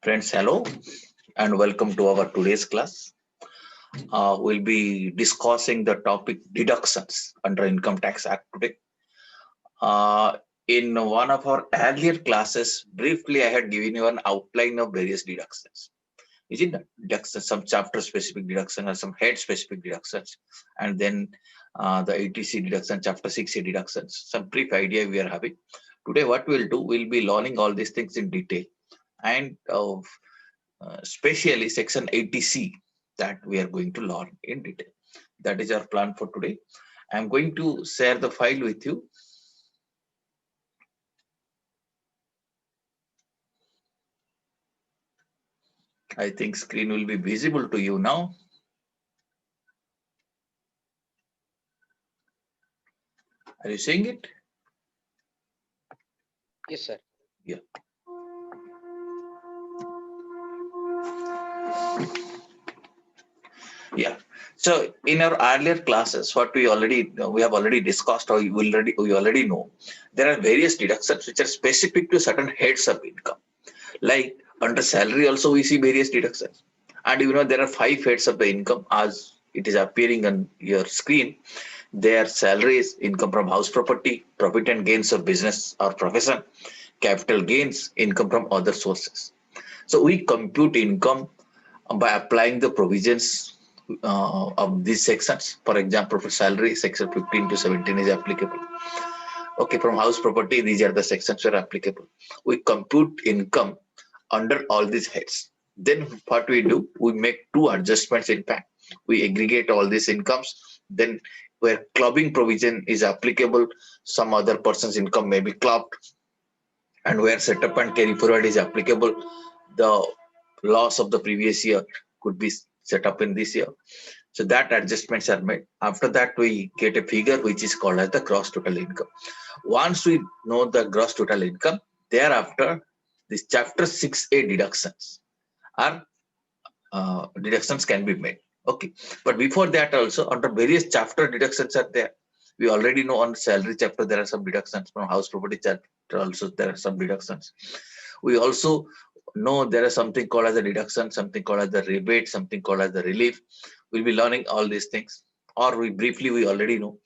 Friends, hello and welcome to our today's class. We'll be discussing the topic deductions under Income Tax Act today. Uh, in one of our earlier classes, briefly I had given you an outline of various deductions. Is it not? Deductions, some chapter specific deduction or some head specific deductions, and then the ATC deduction, chapter 6A deductions, some brief idea we are having. Today, what we'll do, we'll be learning all these things in detail and especially section 80C that we are going to learn in detail. That is our plan for today. I'm going to share the file with you. I think screen will be visible to you now. Are you seeing it? Yes, sir. Yeah. Yeah. So in our earlier classes, what we have already discussed, or we already know, there are various deductions which are specific to certain heads of income. Like under salary, also we see various deductions, and there are 5 heads of the income as it is appearing on your screen. Their salaries, income from house property, profit and gains of business or profession, capital gains, income from other sources. So we compute income by applying the provisions of these sections. For example, for salary, section 15 to 17 is applicable. Okay, from house property, these are the sections that are applicable. We compute income under all these heads. Then what we do, we make 2 adjustments in fact. We aggregate all these incomes. Then where clubbing provision is applicable, some other person's income may be clubbed. And where setup and carry forward is applicable, the loss of the previous year could be set up in this year. So that adjustments are made. After that, we get a figure which is called as the gross total income. Once we know the gross total income, thereafter, this chapter 6A deductions are deductions can be made. Okay, but before that also under various chapter deductions are there. We already know on salary chapter there are some deductions, from house property chapter also there are some deductions. We also know there is something called as a deduction, something called as the rebate, something called as the relief. We'll be learning all these things, or we already know.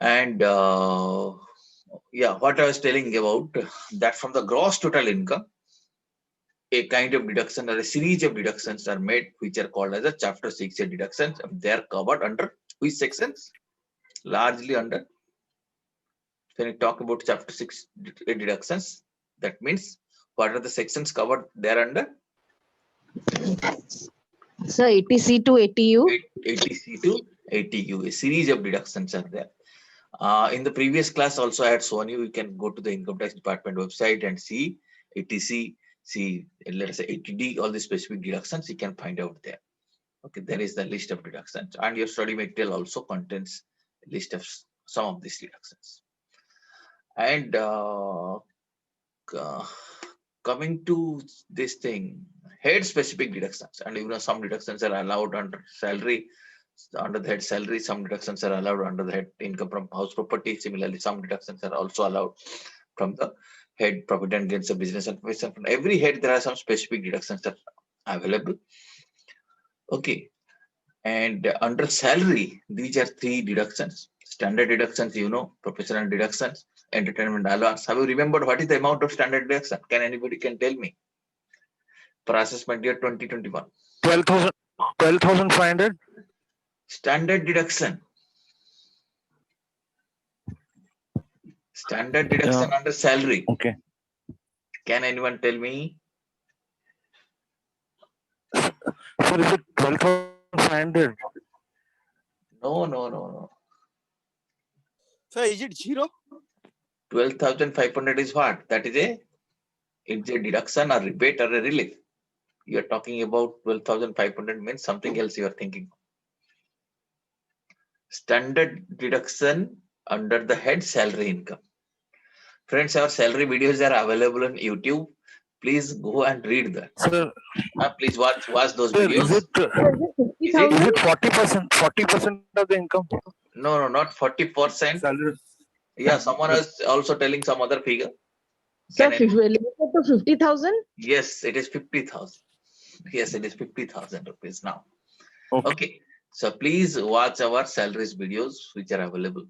And yeah, what I was telling about, that from the gross total income, a kind of deduction or a series of deductions are made, which are called as a chapter 6A deductions. They are covered under which sections? Largely under, when you talk about chapter 6 deductions, that means what are the sections covered there under? So 80C to 80U? 80C to 80U. A series of deductions are there. In the previous class also I had shown you, can go to the income tax department website and see 80C, see let us say 80D, all the specific deductions you can find out there. Okay, there is the list of deductions, and your study material also contains a list of some of these deductions. And coming to this thing, head specific deductions, and some deductions are allowed under salary, under the head salary, some deductions are allowed under the head income from house property. Similarly, some deductions are also allowed from the head profit and gains of business and profession. From every head there are some specific deductions that are available. Okay, and under salary, these are 3 deductions. Standard deductions, professional deductions, entertainment allowance. Have you remembered what is the amount of standard deduction? Can anybody tell me? For assessment year 2021. 12,500. Standard deduction. Standard deduction under salary. Okay. Can anyone tell me? Sir, is it 12,500? No. Sir, is it 0? 12,500 is what? That is it's a deduction or rebate or a relief. You are talking about 12,500 means something else you are thinking. Standard deduction under the head salary income. Friends, our salary videos are available on YouTube. Please go and read that. Sir, please watch those sir, videos. is it 40%? 40% of the income? No, not 40%. Salary. Yeah, someone is also telling some other figure. Sir, Can I? limited to 50,000? Yes, it is 50,000. Yes, it is 50,000 rupees now. Okay. Okay. So please watch our salaries videos which are available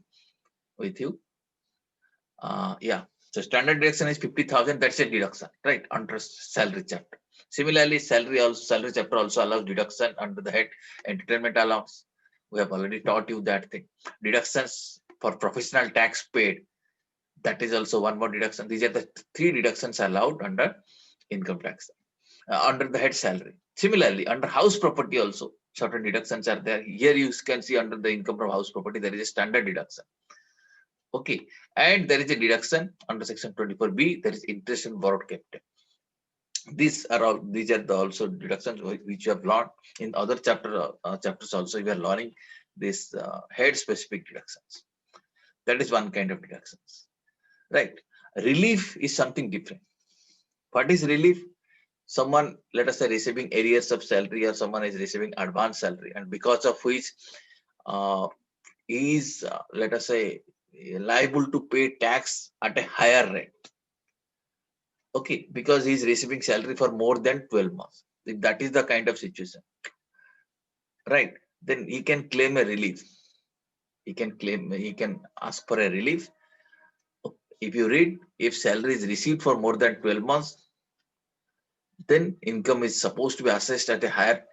with you. Yeah. So standard deduction is 50,000. That's a deduction, right? Under salary chapter. Similarly, salary chapter also allows deduction under the head entertainment allowance. We have already taught you that thing. Deductions for professional tax paid. That is also one more deduction. These are the three deductions allowed under income tax, under the head salary. Similarly, under house property also, certain deductions are there. Here you can see under the income from house property, there is a standard deduction. Okay, and there is a deduction under section 24B, there is interest and borrowed capital. These are the also deductions which you have learned in other chapters also. You are learning this head specific deductions. That is one kind of deductions, right? Relief is something different. What is relief? Someone, let us say, receiving arrears of salary, or someone is receiving advance salary, and because of which he is, let us say, liable to pay tax at a higher rate. Okay, because he is receiving salary for more than 12 months. If that is the kind of situation, right? Then he can claim a relief. He can ask for a relief. If you read, if salary is received for more than 12 months, then income is supposed to be assessed at a higher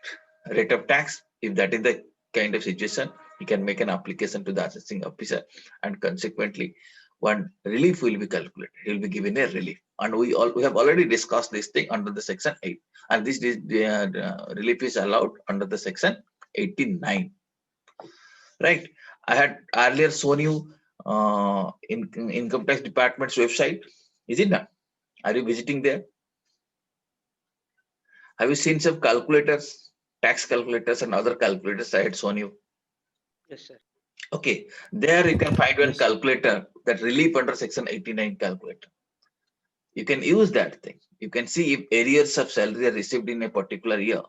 rate of tax. If that is the kind of situation, he can make an application to the assessing officer, and consequently, one relief will be calculated. He will be given a relief, and we have already discussed this thing under the section 8, and this relief is allowed under the section 89. Right? I had earlier shown you income tax department's website. Is it not? Are you visiting there? Have you seen some calculators, tax calculators and other calculators I had shown you? Yes, sir. Okay, there you can find one Yes, sir. calculator, that relief under section 89 calculator. You can use that thing. You can see if arrears of salary are received in a particular year,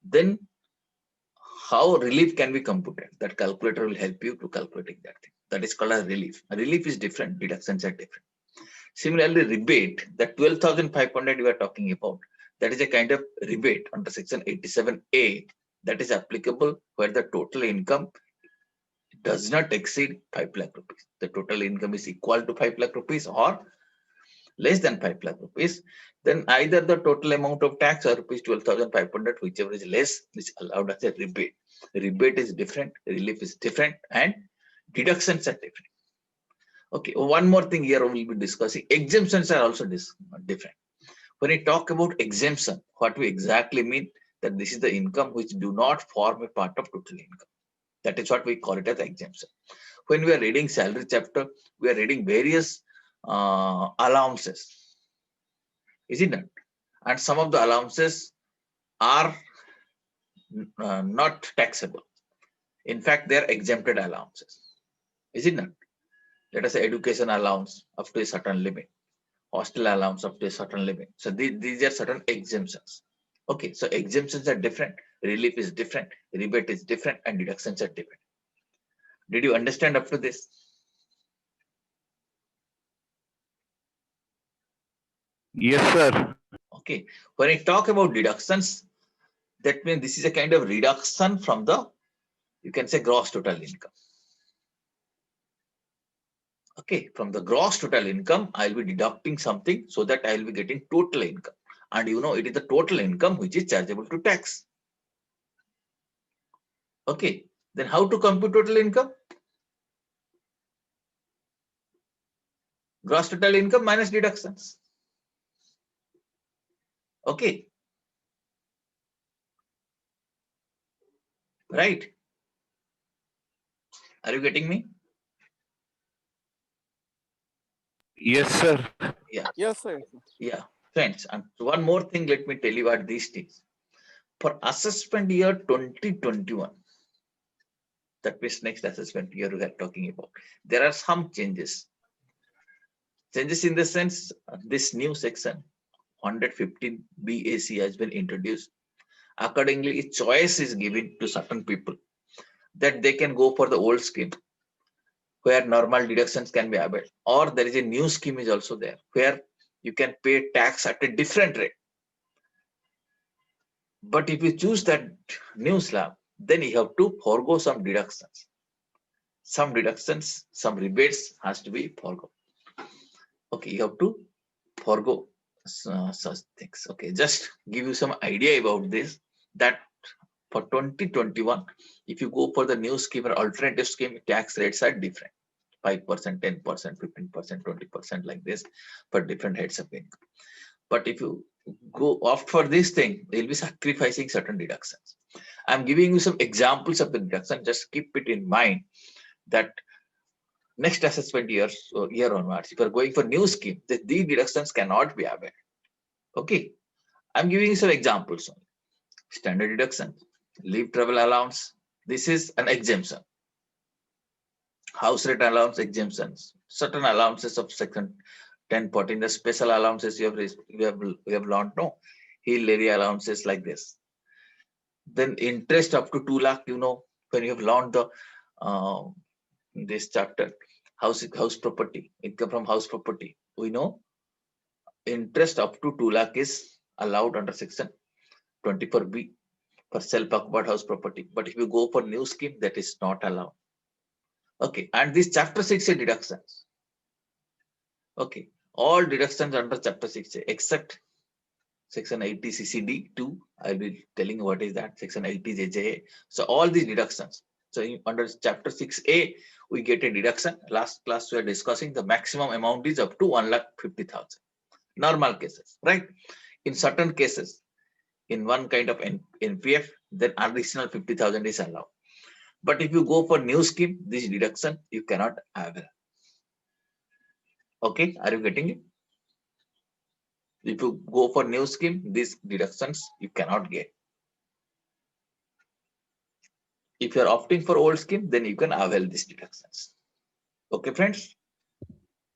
then how relief can be computed. That calculator will help you to calculating that thing. That is called a relief. A relief is different, deductions are different. Similarly, rebate, that 12,500 you are talking about, that is a kind of rebate under section 87A, that is applicable where the total income does not exceed 5 lakh rupees. The total income is equal to 5 lakh rupees or less than 5 lakh rupees. Then either the total amount of tax or rupees 12,500, whichever is less, is allowed as a rebate. Rebate is different, relief is different, and deductions are different. Okay, one more thing here we will be discussing. Exemptions are also different. When we talk about exemption, what we exactly mean, that this is the income which do not form a part of total income. That is what we call it as exemption. When we are reading salary chapter, we are reading various allowances. Is it not? And some of the allowances are not taxable. In fact, they are exempted allowances. Is it not? Let us say education allowance up to a certain limit, hostel allowance up to a certain limit. So these are certain exemptions. Okay, so exemptions are different, relief is different, rebate is different, and deductions are different. Did you understand up to this? Yes, sir. Okay, when I talk about deductions, that means this is a kind of reduction from the, you can say, gross total income. Okay, from the gross total income, I'll be deducting something so that I'll be getting total income. And you know, it is the total income which is chargeable to tax. Okay, then how to compute total income? Gross total income minus deductions. Okay. Right. Are you getting me? Yes, sir. Yeah. Yes, sir. Yeah. Friends, and one more thing, let me tell you what these things. For assessment year 2021, that means next assessment year we are talking about, there are some changes. Changes in the sense, this new section 115 BAC has been introduced. Accordingly, a choice is given to certain people that they can go for the old scheme where normal deductions can be availed, or there is a new scheme is also there where you can pay tax at a different rate. But if you choose that new slab, then you have to forego some deductions. Some deductions, some rebates has to be forego. Okay, you have to forego such things. Okay, just give you some idea about this, that for 2021, if you go for the new scheme or alternative scheme, tax rates are different. 5%, 10%, 15%, 20% like this for different heads of income. But if you go opt for this thing, they'll be sacrificing certain deductions. I'm giving you some examples of the deduction. Just keep it in mind that next assessment years or year onwards, if you're going for new scheme, these deductions cannot be availed. Okay, I'm giving you some examples. Standard deduction, leave travel allowance. This is an exemption. House rent allowance exemptions, certain allowances of section 1014, the special allowances you have learned, no, hill area allowances like this. Then interest up to 2 lakh, when you have learned the this chapter, house property, income from house property, we know interest up to 2 lakh is allowed under section 24B for self-occupied house property. But if you go for new scheme, that is not allowed. Okay, and this chapter 6A deductions. Okay, all deductions under chapter 6A except section 80 CCD2. I will be telling you what is that, section 80 JJA. So all these deductions. So under chapter 6A, we get a deduction. Last class we are discussing the maximum amount is up to 1,50,000. Normal cases, right? In certain cases, in one kind of NPF, then additional 50,000 is allowed. But if you go for new scheme, this deduction you cannot avail. Okay, are you getting it? If you go for new scheme, these deductions you cannot get. If you are opting for old scheme, then you can avail these deductions. Okay, friends?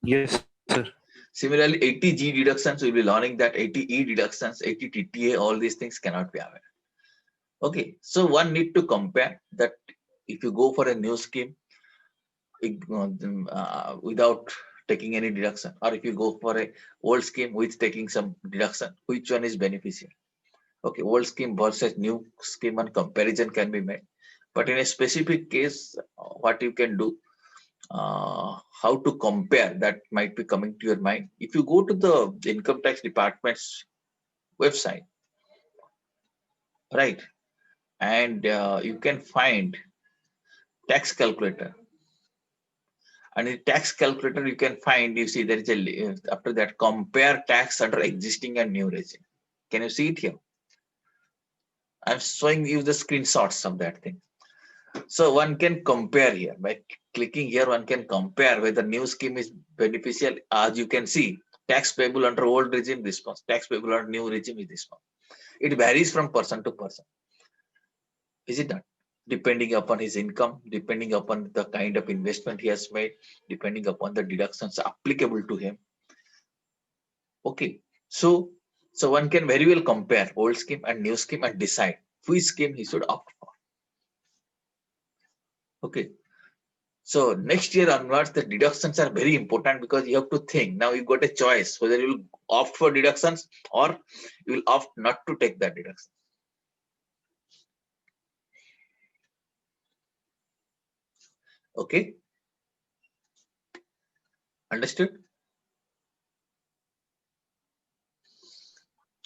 Yes, sir. Similarly, 80G deductions, we'll be learning that 80E deductions, 80 TTA, all these things cannot be availed. Okay, so one need to compare that if you go for a new scheme without taking any deduction, or if you go for a old scheme with taking some deduction, which one is beneficial? Okay, old scheme versus new scheme and comparison can be made. But in a specific case, what you can do, how to compare, that might be coming to your mind. If you go to the income tax department's website, right, and you can find tax calculator. And in tax calculator, you can find, you see there is a, after that, compare tax under existing and new regime. Can you see it here? I'm showing you the screenshots of that thing. So one can compare here by clicking here. One can compare whether new scheme is beneficial. As you can see, tax payable under old regime, this one. Tax payable under new regime is this one. It varies from person to person. Is it not? Depending upon his income, depending upon the kind of investment he has made, depending upon the deductions applicable to him. Okay, so one can very well compare old scheme and new scheme and decide which scheme he should opt for. Okay, so next year onwards, the deductions are very important because you have to think. Now you got a choice whether you will opt for deductions or you will opt not to take that deduction. Okay, understood?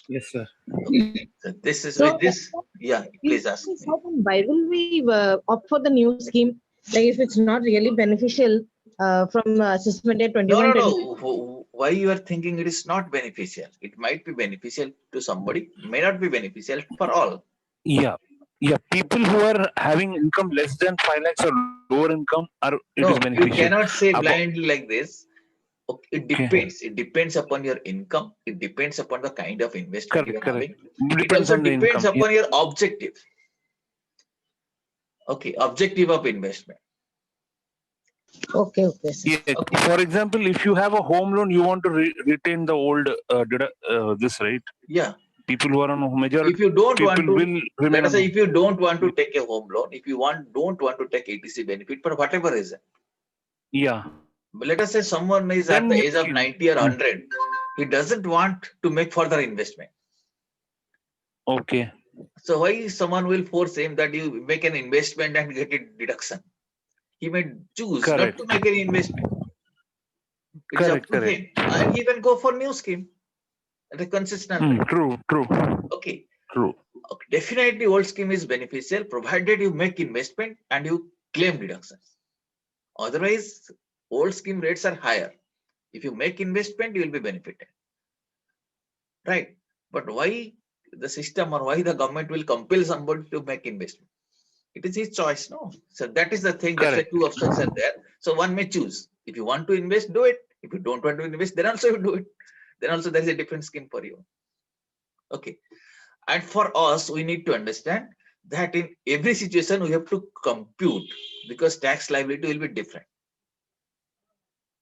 Yes, sir. Okay. So this is So, with this. Yeah, please ask me. why will we opt for the new scheme? Like if it's not really beneficial from assessment year 21, No. Why you are thinking it is not beneficial? It might be beneficial to somebody, may not be beneficial for all. Yeah. People who are having income less than 5 lakhs or lower income it No, is you beneficial. cannot say blindly like this. Okay, it depends. It depends upon your income. It depends upon the kind of investment you are having. It Depends also on the depends income. upon your objective. Okay, objective of investment. Okay, sir. Yeah. Okay. For example, if you have a home loan, you want to retain the old this, right? Yeah. People who are on a majority, If you don't want people to, will remain let us say, on. if you don't want to take a home loan, if you don't want to take ATC benefit for whatever reason, Yeah. but let us say someone is Then at the you age of can. 90 or 100, he doesn't want to make further investment. Okay. So why someone will force him that you make an investment and get a deduction? He may choose not Correct. to make any investment. It is up Correct. to Correct. him, and he can go for new scheme at a consistent rate. True. True. Okay. True. Okay, definitely old scheme is beneficial provided you make investment and you claim deductions. Otherwise, old scheme rates are higher. If you make investment, you will be benefited. Right? But why the system or why the government will compel somebody to make investment? It is his choice, no? So that is the thing. That's why Correct. two options are there. So one may choose. If you want to invest, do it. If you don't want to invest, then also you do it. Then also there is a different scheme for you. Okay. And for us, we need to understand that in every situation we have to compute because tax liability will be different.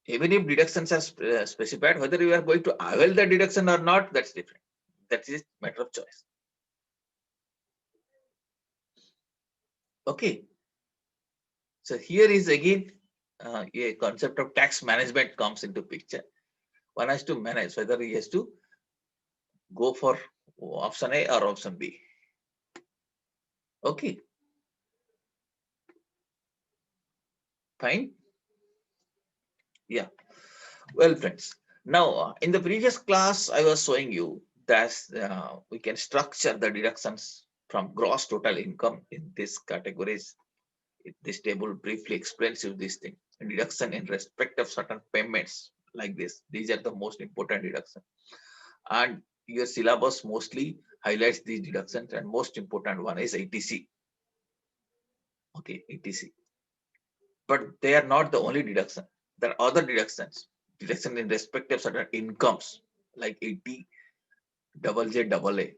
Even if deductions are specified, whether you are going to avail the deduction or not, that's different. That is matter of choice. Okay. So here is again a concept of tax management comes into picture. One has to manage whether he has to go for option A or option B. Okay. Fine. Yeah. Well, friends. Now, in the previous class, I was showing you that we can structure the deductions from gross total income in these categories. This table briefly explains you this thing. Deduction in respect of certain payments like this. These are the most important deductions. And your syllabus mostly highlights these deductions, and most important one is ATC. Okay, ATC. But they are not the only deduction. There are other deductions. Deduction in respect of certain incomes like 80 double J double A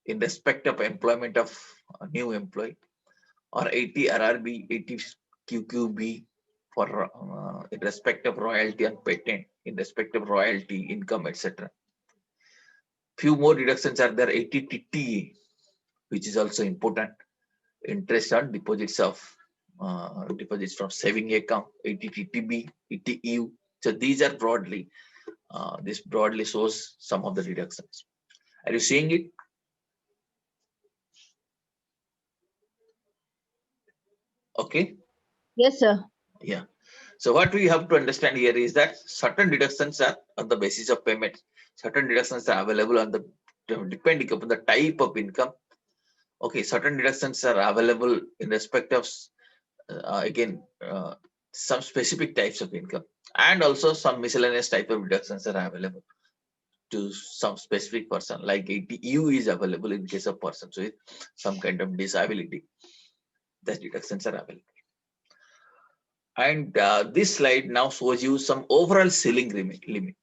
in respect of employment of a new employee, or 80 RRB, 80 QQB for in respect of royalty and patent, in respect of royalty, income, etc. Few more deductions are there. 80 TTA, which is also important. Interest on deposits of deposits from saving account, 80 TTB, 80 EU. So these are broadly, this broadly shows some of the deductions. Are you seeing it? Okay. Yes, sir. Yeah. So what we have to understand here is that certain deductions are on the basis of payment. Certain deductions are available on the depending upon the type of income. Okay, certain deductions are available in respect of again some specific types of income, and also some miscellaneous type of deductions are available to some specific person. Like ATU is available in case of persons with some kind of disability. The deductions are available. And this slide now shows you some overall ceiling limit.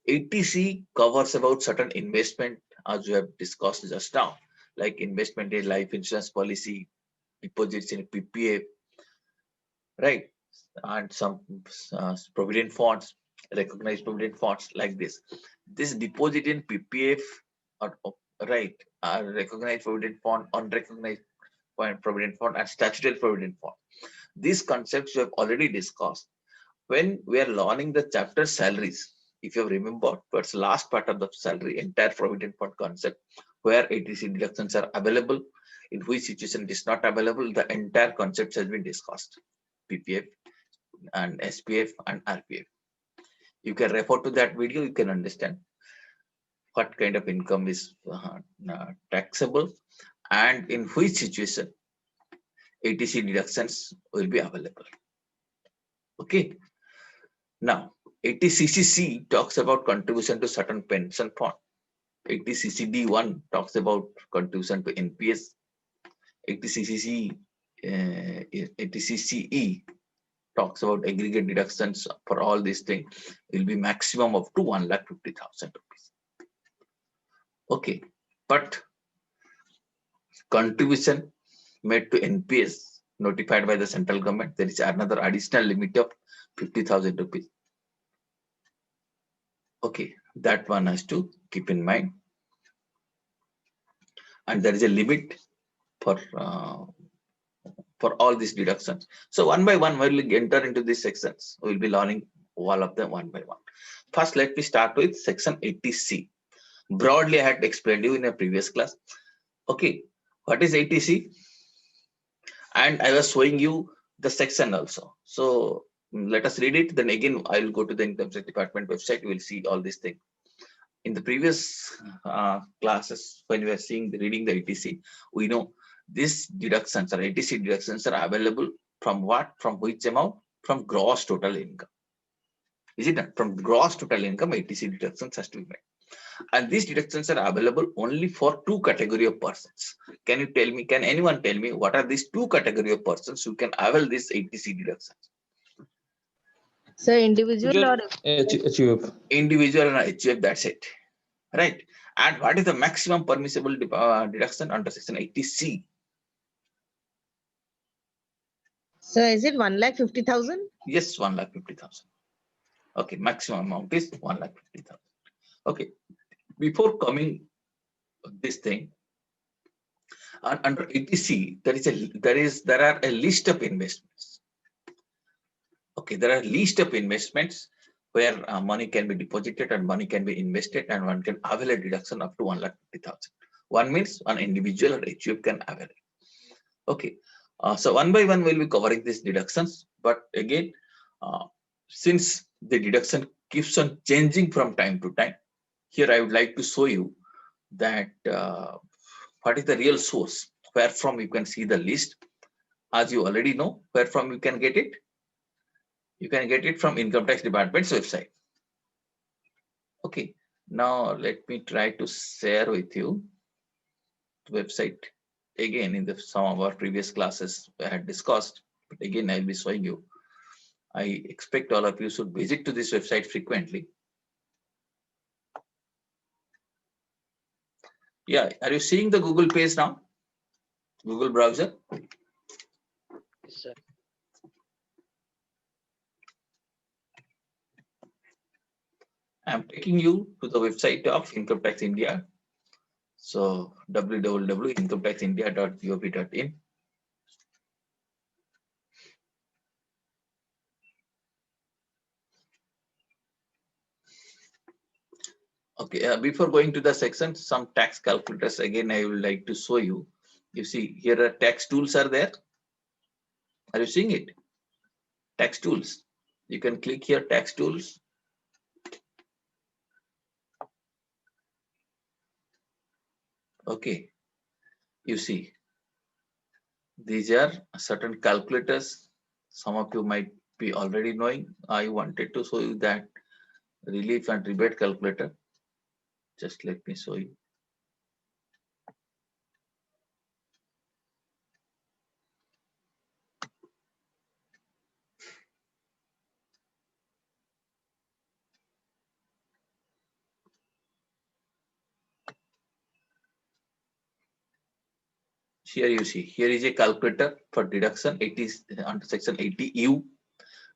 ATC covers about certain investment, as we have discussed just now, like investment in life insurance policy, deposits in PPF, right? And some provident funds, recognized provident funds like this. This deposit in PPF, right, recognized provident fund, unrecognized provident fund, and statutory provident fund. These concepts we have already discussed when we are learning the chapter salaries. If you remember, towards last part of the salary, entire provident fund concept, where ATC deductions are available, in which situation it is not available, the entire concept has been discussed. PPF and SPF and RPF. You can refer to that video, you can understand what kind of income is taxable and in which situation ATC deductions will be available. Okay. Now, 80CCC talks about contribution to certain pension fund. 80CCD1 talks about contribution to NPS. 80CCE talks about aggregate deductions for all these things will be maximum of to 1,50,000 rupees. Okay, but contribution made to NPS notified by the central government, there is another additional limit of 50,000 rupees. Okay, that one has to keep in mind. And there is a limit for all these deductions. So one by one, while we enter into these sections, we will be learning all of them one by one. First, let me start with section 80C. Broadly, I had explained you in a previous class. Okay, what is 80C? And I was showing you the section also. So let us read it. Then again, I will go to the Income Tax Department website. You will see all these things. In the previous classes, when we are reading the 80C, we know these deductions or 80C deductions are available from what? From which amount? From gross total income. Is it not? From gross total income, 80C deductions has to be made. And these deductions are available only for two category of persons. Can you tell me, can anyone tell me what are these two category of persons who can avail this 80C deductions? So individual or HUF. Individual and HUF, that's it. Right. And what is the maximum permissible deduction under section 80C? so is it 1,50,000? Yes, 1,50,000. Okay, maximum amount is 1,50,000. Okay, before coming this thing, under 80C, there are a list of investments. Okay, there are a list of investments where money can be deposited and money can be invested, and one can avail a deduction up to 1,50,000. One means an individual or HUF can avail it. Okay, so one by one we'll be covering these deductions, but again, since the deduction keeps on changing from time to time, here I would like to show you that what is the real source, where from you can see the list. As you already know, where from you can get it? You can get it from Income Tax Department's website. Okay, now let me try to share with you the website. Again, in some of our previous classes I had discussed, but again I'll be showing you. I expect all of you should visit to this website frequently. Yeah, are you seeing the Google page now? Google browser? Sir. I'm taking you to the website of Income Tax India. So www.incometaxindia.gov.in. Okay, before going to the section, some tax calculators again I would like to show you. You see here are tax tools are there. Are you seeing it? Tax tools. You can click here, tax tools. Okay, you see these are certain calculators. Some of you might be already knowing. I wanted to show you that relief and rebate calculator. Just let me show you. Here you see, here is a calculator for deduction. It is under section 80U,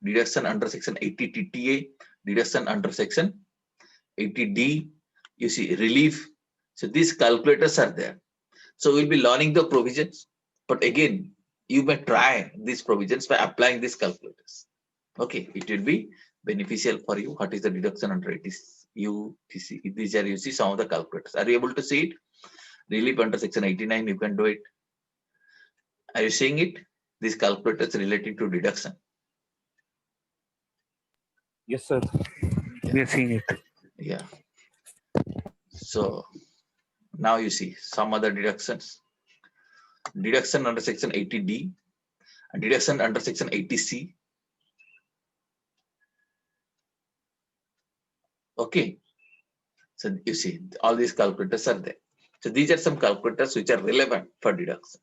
deduction under section 80 TTA, deduction under section 80D. You see relief. So these calculators are there. So we'll be learning the provisions, but again, you may try these provisions by applying these calculators. Okay, it will be beneficial for you. What is the deduction under 80U? These are, you see some of the calculators. Are you able to see it? Relief under section 89, you can do it. Are you seeing it? These calculators related to deduction. Yes, sir. We are seeing it. Yeah. So now you see some other deductions. Deduction under section 80D and deduction under section 80C. Okay. So you see all these calculators are there. So these are some calculators which are relevant for deduction.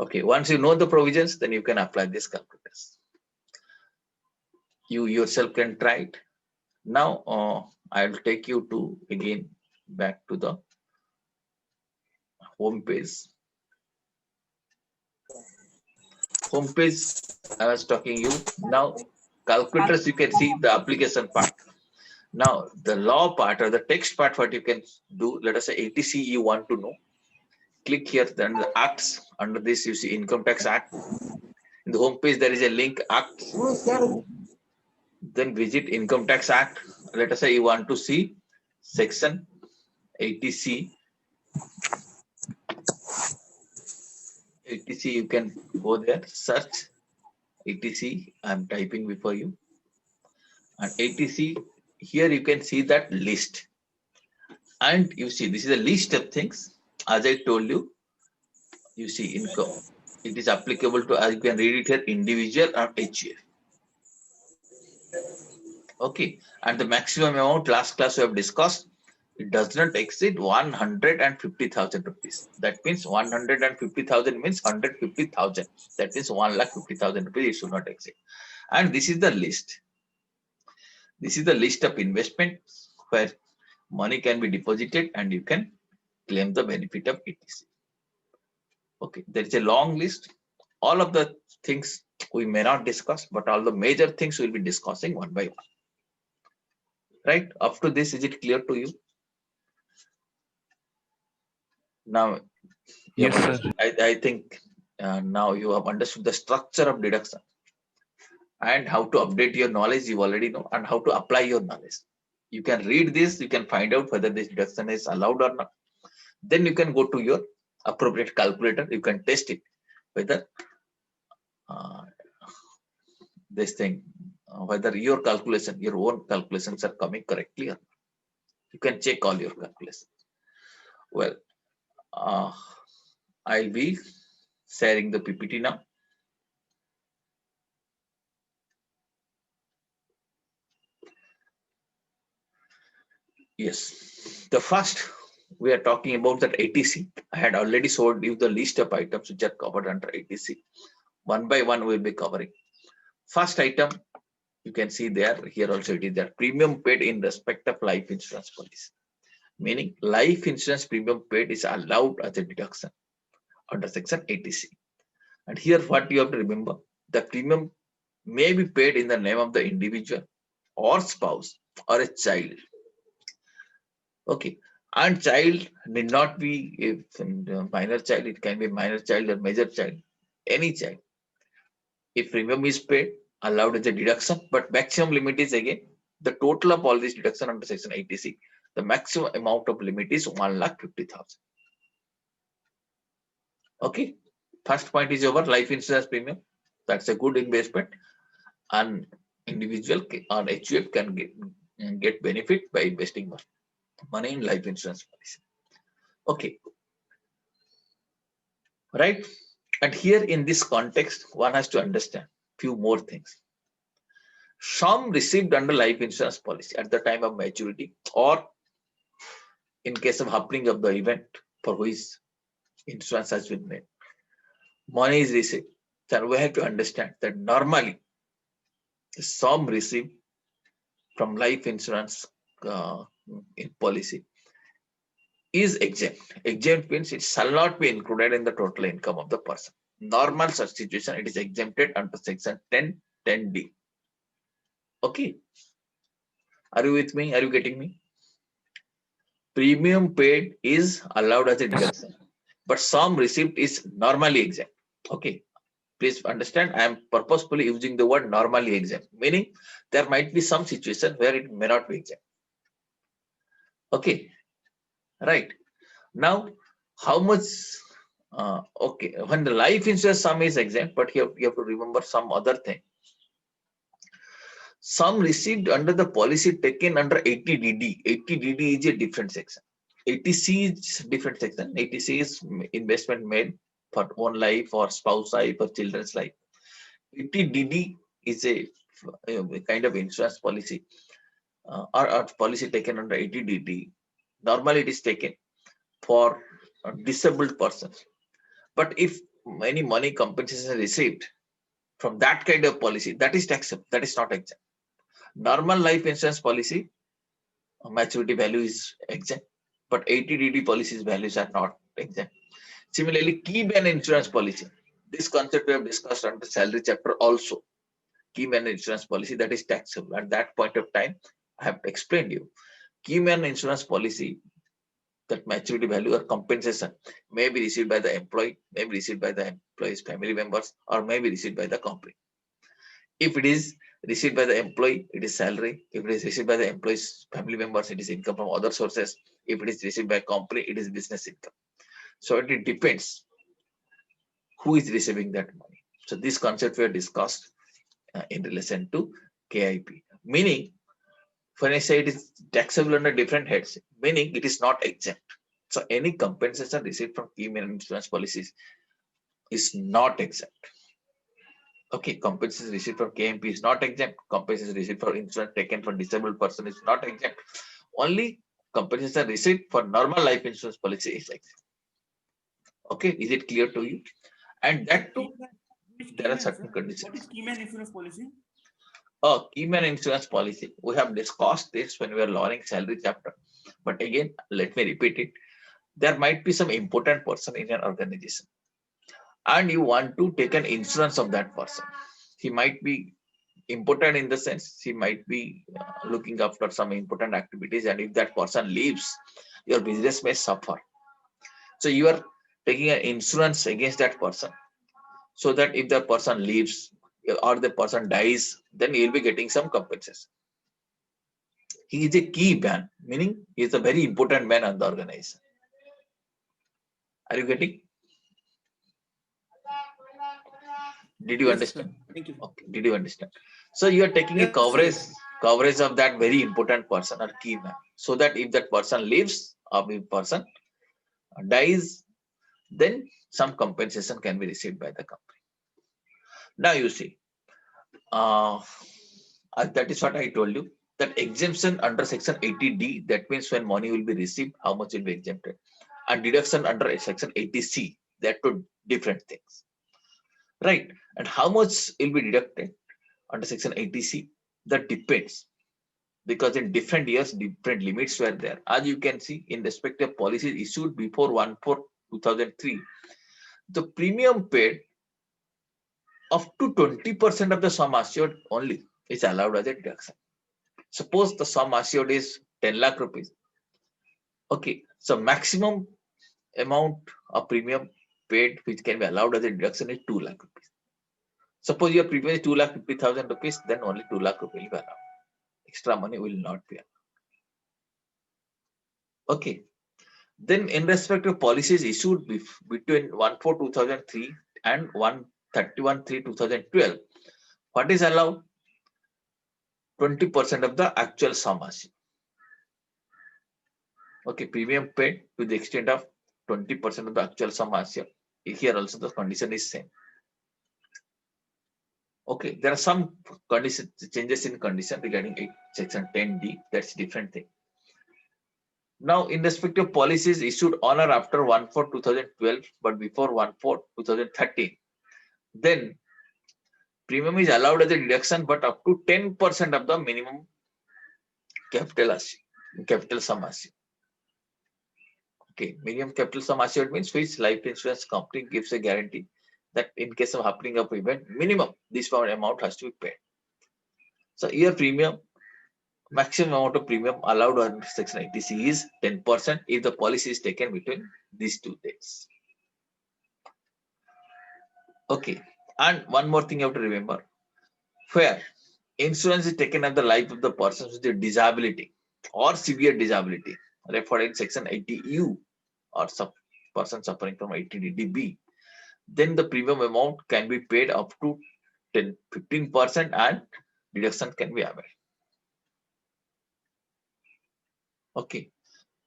Okay, once you know the provisions, then you can apply these calculators. You yourself can try it. Now I will take you to again back to the home page. Home page I was talking you. Now calculators, you can see the application part. Now the law part or the text part, what you can do, let us say 80C you want to know. Click here, then the acts. Under this you see Income Tax Act. In the home page there is a link, acts. Then visit Income Tax Act. Let us say you want to see section 80C. 80C, you can go there, search 80C. I'm typing before you. And 80C, here you can see that list. And you see, this is a list of things. As I told you, you see income. It is applicable to, as you can read it here, individual or HUF. Okay. And the maximum amount, last class we have discussed, it does not exceed 150,000 rupees. That means 150,000 means 150,000. That means 1,50,000 rupees it should not exceed. And this is the list. This is the list of investments where money can be deposited and you can claim the benefit of ETC. Okay, there is a long list. All of the things we may not discuss, but all the major things we'll be discussing one by one. Right? Up to this, is it clear to you? Now, Yes, sir. I think now you have understood the structure of deduction and how to update your knowledge. You already know, and how to apply your knowledge. You can read this, you can find out whether this deduction is allowed or not. Then you can go to your appropriate calculator. You can test it whether this thing, whether your calculation, your own calculations are coming correctly or not. You can check all your calculations. Well, I'll be sharing the PPT now. Yes, the first we are talking about that ATC. I had already showed you the list of items which are covered under ATC. One by one we'll be covering. First item, you can see there, here also it is there, premium paid in respect of life insurance policy. Meaning life insurance premium paid is allowed as a deduction under section 80C. And here what you have to remember, the premium may be paid in the name of the individual or spouse or a child. Okay. And child need not be a minor child, it can be minor child or major child, any child. If premium is paid, allowed as a deduction, but maximum limit is again the total of all these deduction under section 80C. The maximum amount of limit is 1,50,000. Okay. First point is over, life insurance premium. That's a good investment. And individual or HUF can get benefit by investing money in life insurance policy. Okay. Right. And here in this context, one has to understand few more things. Sum received under life insurance policy at the time of maturity or in case of happening of the event for which insurance has been made, money is received. Then we have to understand that normally the sum received from life insurance in policy is exempt. Exempt means it shall not be included in the total income of the person. Normal such situation, it is exempted under section 10(10)(d). Okay. Are you with me? Are you getting me? Premium paid is allowed as a deduction, but sum received is normally exempt. Okay. Please understand, I am purposefully using the word normally exempt, meaning there might be some situation where it may not be exempt. Okay. Right. Now, how much? Okay. When the life insurance sum is exempt, but here you have to remember some other thing. Sum received under the policy taken under 80DD. 80DD is a different section. 80C is different section. 80C is investment made for own life or spouse life or children's life. 80DD is a kind of insurance policy or policy taken under 80DD. Normally it is taken for disabled persons. But if any money compensation is received from that kind of policy, that is taxable, that is not exempt. Normal life insurance policy, maturity value is exempt, but 80DD policies values are not exempt. Similarly, key man insurance policy, this concept we have discussed under salary chapter also. Key man insurance policy, that is taxable. At that point of time, I have explained you. Key man insurance policy, that maturity value or compensation may be received by the employee, may be received by the employee's family members, or may be received by the company. If it is received by the employee, it is salary. If it is received by the employee's family members, it is income from other sources. If it is received by a company, it is business income. So it depends who is receiving that money. So this concept we have discussed in relation to KIP. Meaning, when I say it is taxable under different heads, meaning it is not exempt. So any compensation received from key man insurance policies is not exempt. Okay, compensation received from KMP is not exempt. Compensation received for insurance taken for disabled person is not exempt. Only compensation received for normal life insurance policy is exempt. Okay, is it clear to you? And that too, there are certain conditions. What is key man insurance policy? Oh, key man insurance policy. We have discussed this when we were learning salary chapter. But again, let me repeat it. There might be some important person in an organization, and you want to take an insurance of that person. He might be important in the sense he might be looking after some important activities, and if that person leaves, your business may suffer. So you are taking an insurance against that person, so that if the person leaves or the person dies, then you'll be getting some compensation. He is a key man, meaning he is a very important man on the organization. Are you getting? Did you Yes, understand? sir. Thank you. Okay. Did you understand? So you are taking a Yes, sir. coverage of that very important person or key man, so that if that person leaves or if person dies, then some compensation can be received by the company. Now you see, that is what I told you. That exemption under section 80D, that means when money will be received, how much will be exempted, and deduction under section 80C, that two different things, right? And how much will be deducted under section 80C, that depends, because in different years different limits were there. As you can see, in respective policies issued before 1/4/2003, the premium paid up to 20% of the sum assured only is allowed as a deduction. Suppose the sum assured is 10 lakh rupees. Okay, so maximum amount of premium paid which can be allowed as a deduction is 2 lakh rupees. Suppose your premium is 2,50,000 rupees, then only 2 lakh rupees will be allowed. Extra money will not be allowed. Okay. Then in respect of policies issued between 1/4/2003 and 1/31/3/2012, what is allowed? 20% of the actual sum assured. Okay, premium paid to the extent of 20% of the actual sum assured. Here also the condition is same. Okay, there are some condition changes in condition regarding section 10D. That's different thing. Now, in respect of policies issued on or after 1/4/2012, but before 1/4/2013, then premium is allowed as a deduction, but up to 10% of the minimum capital sum assured. Okay, minimum capital sum assured means which life insurance company gives a guarantee that in case of happening of event, minimum this amount has to be paid. So your premium, maximum amount of premium allowed under section 80C is 10% if the policy is taken between these two dates. Okay, and one more thing you have to remember, where insurance is taken at the life of the person with a disability or severe disability referred in section 80U, or some person suffering from 80DB, then the premium amount can be paid up to 15% and deduction can be availed. Okay,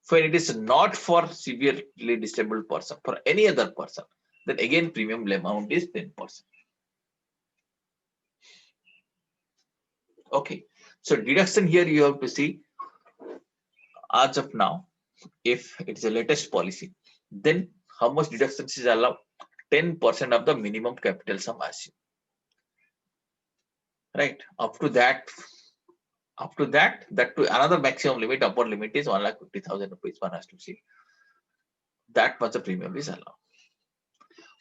when it is not for severely disabled person, for any other person, then again premium amount is 10%. Okay, so deduction here you have to see, as of now, if it's a latest policy, then how much deduction is allowed? 10% of the minimum capital sum assured. Right, up to that, that to another maximum limit, upper limit is 1,50,000 rupees. One has to see that much the premium is allowed.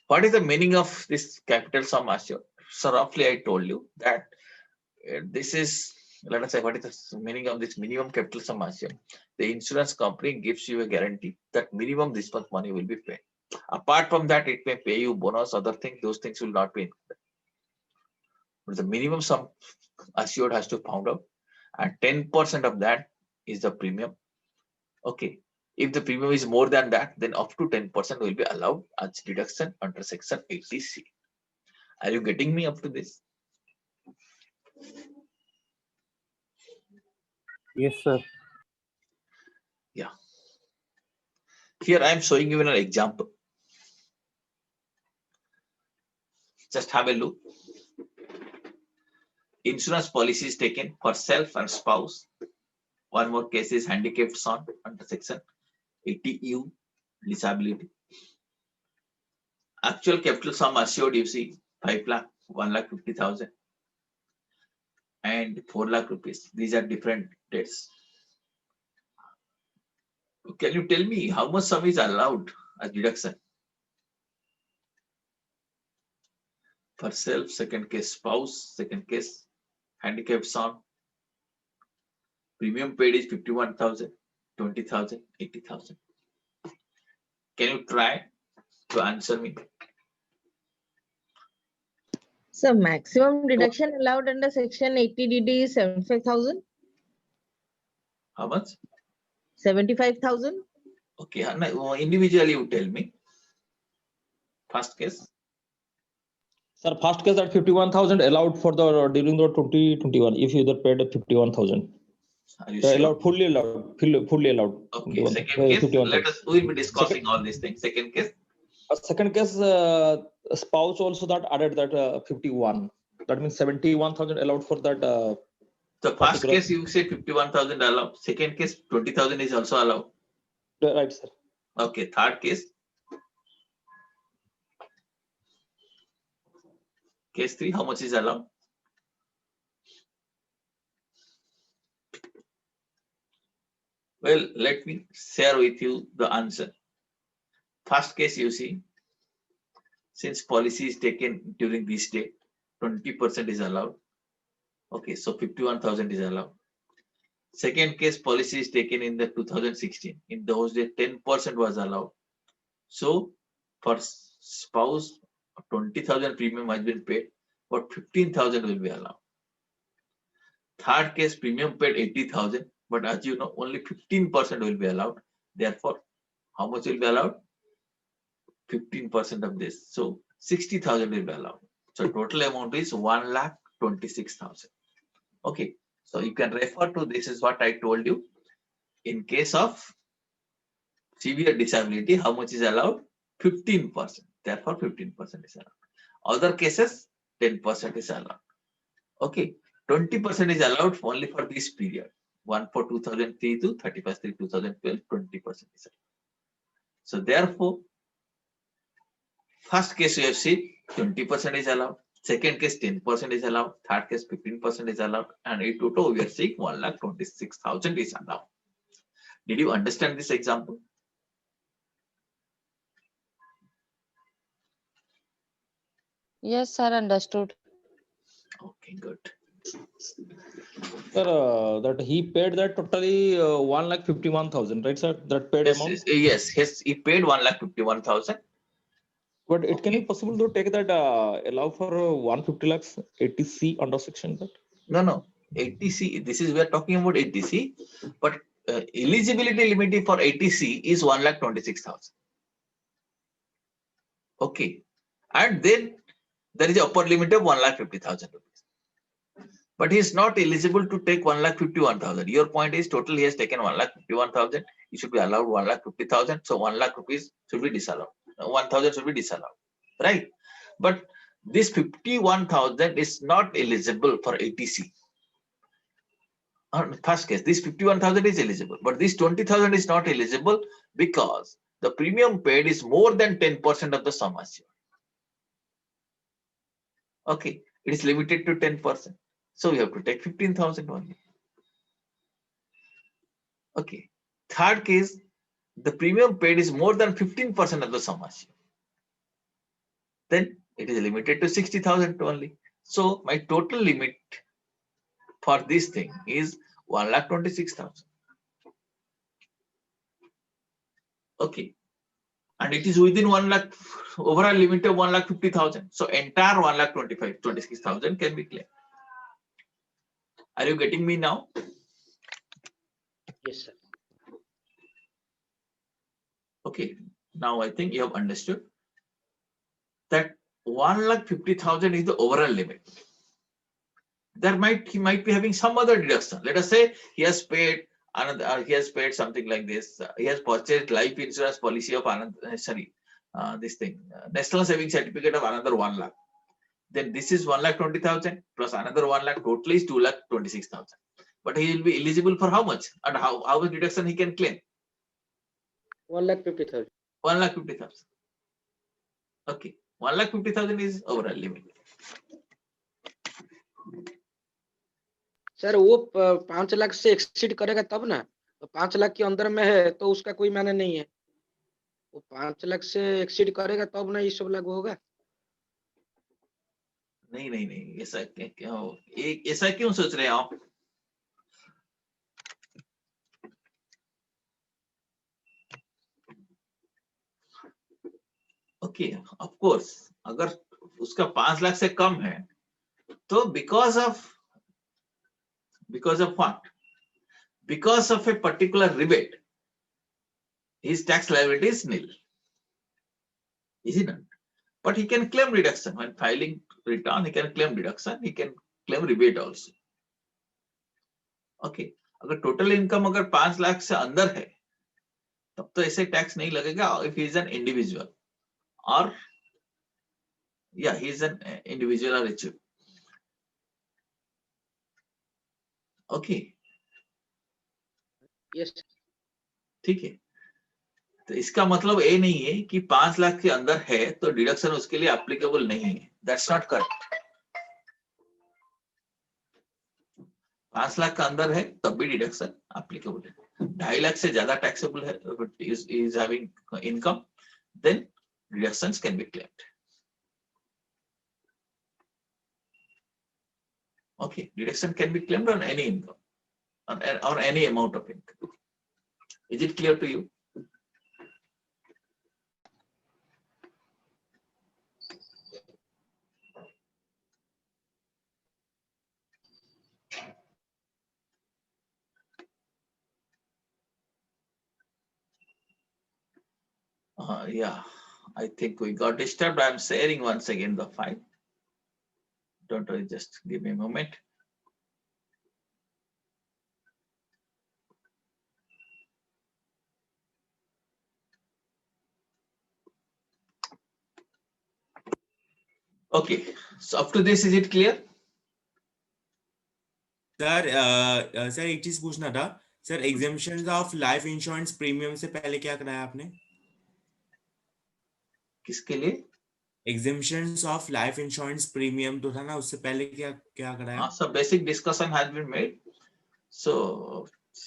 What is the meaning of this capital sum assured? So roughly I told you that this is, let us say, what is the meaning of this minimum capital sum assured? The insurance company gives you a guarantee that minimum this much money will be paid. Apart from that, it may pay you bonus, other things, those things will not be included. But the minimum sum assured has to pound out, and 10% of that is the premium. Okay. If the premium is more than that, then up to 10% will be allowed as deduction under section 80C. Are you getting me up to this? Yes, sir. Here I am showing you an example. Just have a look. Insurance policy is taken for self and spouse. One more case is handicapped son under section 80U disability. Actual capital sum assured, you see, 5 lakh, 1,50,000 and 4 lakh rupees. These are different dates. Can you tell me how much sum is allowed as deduction? For self, second case spouse, second case handicapped son. Premium paid is 51,000, 20,000, 80,000. Can you try to answer me? So maximum deduction allowed under section 80DD is 75,000. How much? 75,000. Okay, individually you tell me. First case. Sir, first case that 51,000 allowed for the during the 2021. If you either paid 51,000, Are you sure? allowed, fully allowed, fully allowed. Okay, second case. 51,000. Let us. We will be discussing Second- all these things. Second case. Second case, spouse also that added that 51. That means 71,000 allowed for that. The first particular- case you say 51,000 allowed. Second case 20,000 is also allowed. Right, sir. Okay, third case. Case 3, how much is allowed? Well, let me share with you the answer. First case you see, since policy is taken during this date, 20% is allowed. Okay, so 51,000 is allowed. Second case policy is taken in the 2016. In those days, 10% was allowed. So for spouse, 20,000 premium has been paid, but 15,000 will be allowed. Third case, premium paid 80,000, but as you know, only 15% will be allowed. Therefore, how much will be allowed? 15% of this. So 60,000 will be allowed. So total amount is 1,26,000. Okay. So you can refer to this is what I told you. In case of severe disability, how much is allowed? 15%. Therefore, 15% is allowed. Other cases, 10% is allowed. Okay. 20% is allowed only for this period. 1 for 2003 to 31st 2012, 20% is allowed. So therefore, first case you have seen 20% is allowed. Second case 10% is allowed. Third case 15% is allowed. And in total we are seeing 1,26,000 is allowed. Did you understand this example? Yes, sir, understood. Okay, good. Sir, that he paid that totally 1,51,000, right, sir? That paid Yes, amount. yes, he paid 1,51,000. But it can be possible to take that allow for 150 lakhs 80C under section that. No, 80C. This is we are talking about 80C, but eligibility limit for 80C is 1,26,000. Okay, and then there is a upper limit of 1,50,000 rupees. But he is not eligible to take 1,51,000. Your point is total he has taken 1,51,000. He should be allowed 1,50,000. So 1 lakh rupees should be disallowed. 1,000 should be disallowed, right? But this 51,000 is not eligible for 80C. First case, this 51,000 is eligible, but this 20,000 is not eligible because the premium paid is more than 10% of the sum assured. Okay, it is limited to 10%. So we have to take 15,000 only. Okay. Third case, the premium paid is more than 15% of the sum assured. Then it is limited to 60,000 only. So my total limit for this thing is 1,26,000. Okay. and it is within 1 lakh overall limit of 1,50,000. So entire 1,26,000 can be claimed. Are you getting me now? Yes, sir. Okay. Now I think you have understood that 1,50,000 is the overall limit. He might be having some other deduction. Let us say he has paid another. He has paid something like this. He has purchased life insurance policy of another. National Savings Certificate of another 1 lakh. Then this is 1,20,000 plus another 1 lakh. Total is 2,26,000. But he will be eligible for how much and how much deduction he can claim? 1,50,000. 1,50,000. Okay, 1,50,000 is overall limit. Sir वो 5 लाख से exceed करेगा तब ना, तो 5 लाख के अंदर में है तो उसका कोई मायने नहीं है। वो 5 लाख से एक्सीड करेगा तब ना ये सब लागू होगा। नहीं, ऐसा क्यों सोच रहे हैं आप? ओके, ऑफ कोर्स अगर उसका 5 लाख से कम है तो because of what? Because of a particular rebate, his tax liability is nil. Is it not? But he can claim reduction when filing return. He can claim deduction. He can claim rebate also. Okay. अगर total income अगर 5 लाख से अंदर है तब तो ऐसे tax नहीं लगेगा if he is an individual or yeah he is an individual or HUF. Okay. Yes ठीक है, तो इसका मतलब ये नहीं है कि 5 लाख के अंदर है तो डिडक्शन उसके लिए एप्लीकेबल नहीं है. That's not correct. 5 लाख का अंदर है तब भी डिडक्शन एप्लीकेबल है. 2.5 लाख से ज्यादा टैक्सेबल है, is having income, then deductions can be claimed. Okay, deduction can be claimed on any income, or any amount of income. Is it clear to you? Yeah, I think we got disturbed. I'm sharing once again the file. Don't worry, just give me a moment. Okay, so up to this, is it clear? Sir एक चीज पूछना था sir, exemption of life insurance premium से पहले क्या कराया आपने? किसके लिए? Exemptions of life insurance premium तो था ना, उससे पहले क्या क्या कराया? So basic discussion has been made. So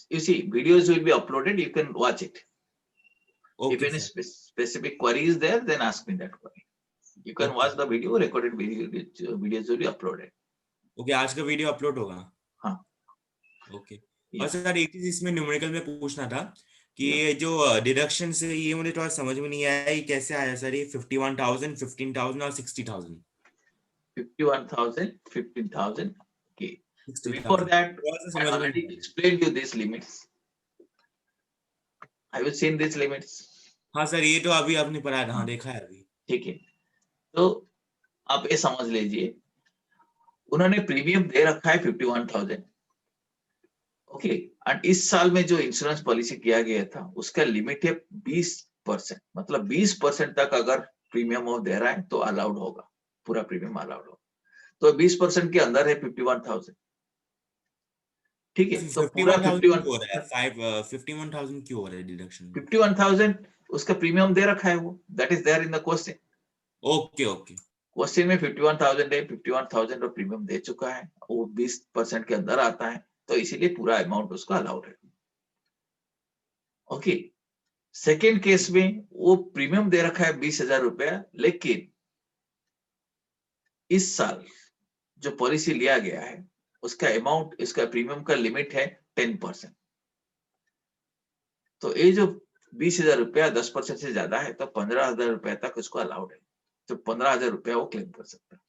you see, videos will be uploaded. You can watch it. If okay any sir, specific query is there, then ask me that query. You can Okay. watch the video. Recorded videos will be uploaded. Okay आज का video upload होगा? हाँ. Okay. Yeah. और sir एक चीज इसमें numerical में पूछना था कि ये जो डिडक्शन से ये मुझे थोड़ा समझ में नहीं आया, ये कैसे आया सर? ये 51,000, 15,000 और 60,000? 51,000, 15,000. Okay. 60,000. Before that, थोड़ा सा I समझ में already नहीं आया. explained you these limits. Have you seen these limits? हाँ सर, ये तो अभी आपने पढ़ाया था, हाँ देखा है अभी. ठीक है, तो आप ये समझ लीजिए, उन्होंने प्रीमियम दे रखा है 51,000. ओके, एंड इस साल में जो इंश्योरेंस पॉलिसी किया गया था उसका लिमिट है 20%. मतलब 20% तक अगर प्रीमियम वो दे रहा है तो अलाउड होगा, पूरा प्रीमियम अलाउड होगा. तो 20% के अंदर है 51,000. ठीक है, तो पूरा 51,000 51 क्यों हो रहा है? 51,000 क्यों हो रहा है डिडक्शन? 51,000 उसका प्रीमियम दे रखा है, वो that is there in the question. Okay okay. Question में 51,000 है, 51,000 का प्रीमियम दे चुका है, वो 20% के अंदर आता है, तो इसीलिए पूरा अमाउंट उसका अलाउड है. ओके, सेकेंड केस में वो प्रीमियम दे रखा है 20,000 रुपया, लेकिन इस साल जो पॉलिसी लिया गया है उसका अमाउंट, इसका प्रीमियम का लिमिट है 10%. तो ये जो 20,000 रुपया 10% से ज्यादा है तो 15,000 रुपया तक उसको अलाउड है, तो 15,000 रुपया वो क्लेम कर सकता है।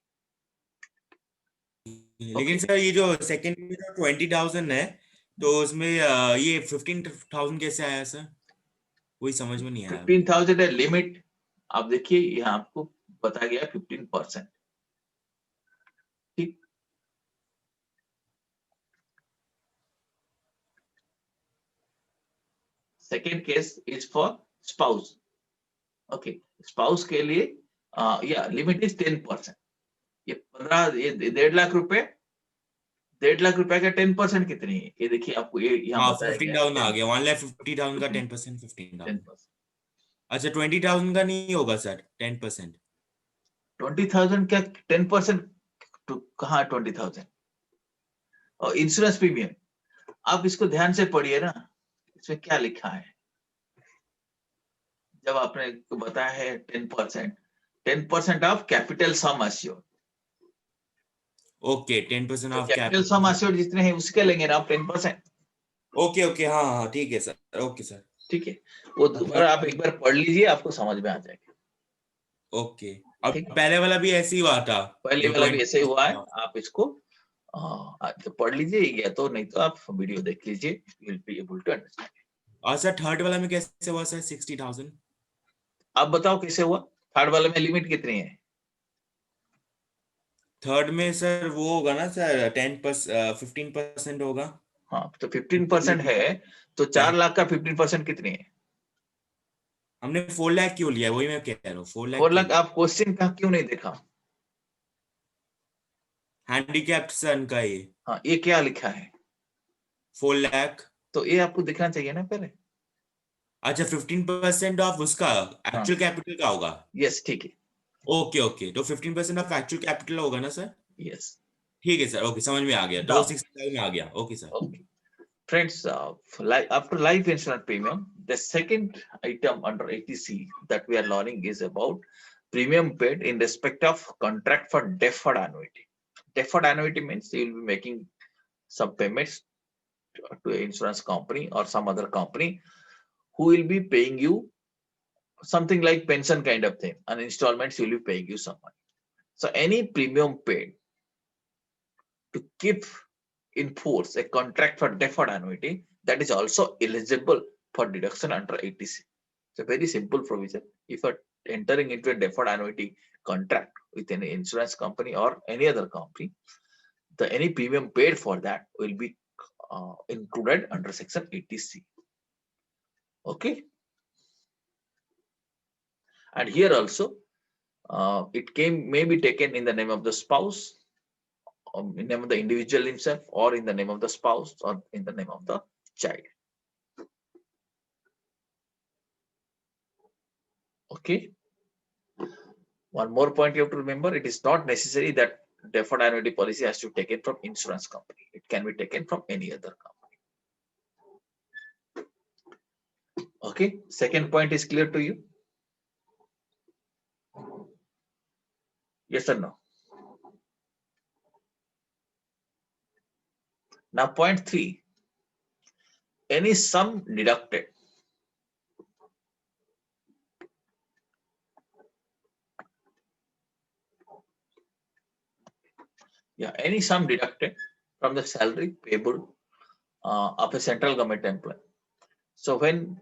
लेकिन सर ये जो सेकंड में जो 20,000 है, तो उसमें ये 15,000 कैसे आया सर? वही समझ में नहीं आया। 15,000 है लिमिट। आप देखिए यहाँ आपको बताया गया 15%। ठीक, second case is for spouse. Okay, spouse के लिए या लिमिट इज 10%। ये 1.5 लाख रुपए, 1.5 लाख रुपए का 10% कितनी है ये देखिए, आपको ये यहाँ हाँ, बताया गया 15,000 आ है, गया। 1,50,000 का 10%, 15,000। 10%। अच्छा, 20,000 का नहीं होगा सर 10%? 20,000 क्या 10%? कहाँ 20,000? और इंश्योरेंस प्रीमियम, आप इसको ध्यान से पढ़िए ना, इसमें क्या लिखा है। जब आपने बताया है 10% of capital sum assured. Okay, 10% of capital sum assured जितने हैं उसके लेंगे ना आप 10%। ओके ओके, हाँ हाँ ठीक है सर, ओके सर। ठीक है, वो दोबारा आप एक बार पढ़ लीजिए, आपको समझ में आ जाएगा। ओके, अब ठीक। पहले वाला भी ऐसे ही हुआ था, पहले जो वाला भी ऐसे ही हुआ है, 20%। आप इसको तो पढ़ लीजिए, या तो नहीं तो आप वीडियो देख लीजिए, you will be able to understand. और सर थर्ड वाला में कैसे हुआ सर 60,000? आप बताओ कैसे हुआ? थर्ड वाले में लिमिट कितनी है? थर्ड में सर वो होगा ना सर 15% होगा। हाँ, तो 15% है, तो 4 लाख का 15% कितनी है? हमने 4 लाख क्यों लिया, वही मैं कह रहा हूँ, 4 लाख 4 क्यों लाख लिया? आप क्वेश्चन का क्यों नहीं देखा? हैंडीकैप्ड सन का ये हाँ, ये क्या लिखा है? 4 लाख। तो ये आपको दिखना चाहिए ना पहले। अच्छा, 15% ऑफ उसका हाँ, एक्चुअल कैपिटल का होगा। यस, ठीक है, ओके ओके, तो 15% ऑफ एक्चुअल कैपिटल होगा ना सर? यस। ठीक है सर, ओके, समझ में आ गया, तो Now, 60,000 में आ गया। Okay sir. okay. Friends, after life insurance premium, the second item under 80C that we are learning is about premium paid in respect of contract for deferred annuity. Deferred annuity means you will be making some payments to an insurance company or some other company who will be paying you something like pension kind of thing. On installments, you will be paying you some money. So any premium paid to keep in force a contract for deferred annuity, that is also eligible for deduction under 80C. It's a very simple provision. If you're entering into a deferred annuity contract with any insurance company or any other company, any premium paid for that will be included under section 80C. Okay. And here also, it may be taken in the name of the spouse, in the name of the individual himself, or in the name of the spouse, or in the name of the child. Okay. One more point you have to remember, it is not necessary that deferred annuity policy has to be taken from insurance company. It can be taken from any other company. Okay. Second point is clear to you? Yes or no? Now point 3, any sum deducted any sum deducted from the salary payable of a central government employee. So when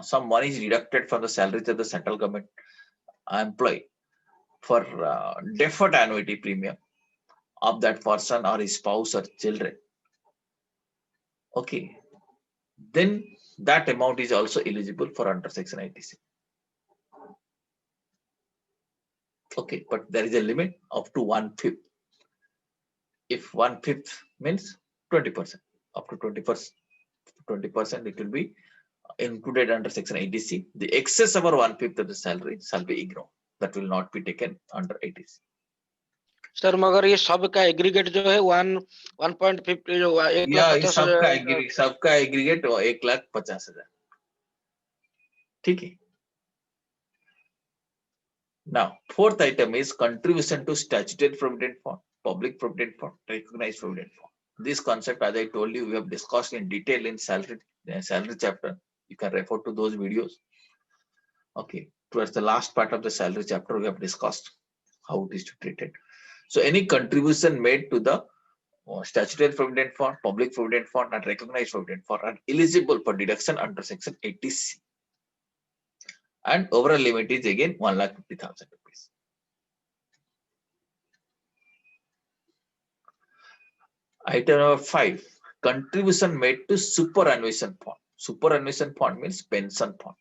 some money is deducted from the salaries of the central government employee for deferred annuity premium of that person or his spouse or children, okay, then that amount is also eligible for under section 80C. Okay, but there is a limit up to 1/5. If 1/5 means 20%, up to 20%, it will be included under section 80C. The excess over 1/5 of the salary shall be ignored. That will not be taken under 80C. Sir मगर ये सब का aggregate जो है 1.50 जो 1,50,000 सबका aggregate 1,50,000। ठीक है। Now, fourth item is contribution to statutory provident fund, public provident fund, recognized provident fund. This concept, as I told you, we have discussed in detail in salary chapter. You can refer to those videos. Okay, towards the last part of the salary chapter, we have discussed how it is to treat it. So any contribution made to the statutory provident fund, public provident fund, and recognized provident fund are eligible for deduction under section 80C. And overall limit is again 1,50,000 rupees. Item number 5, contribution made to superannuation fund. Superannuation fund means pension fund.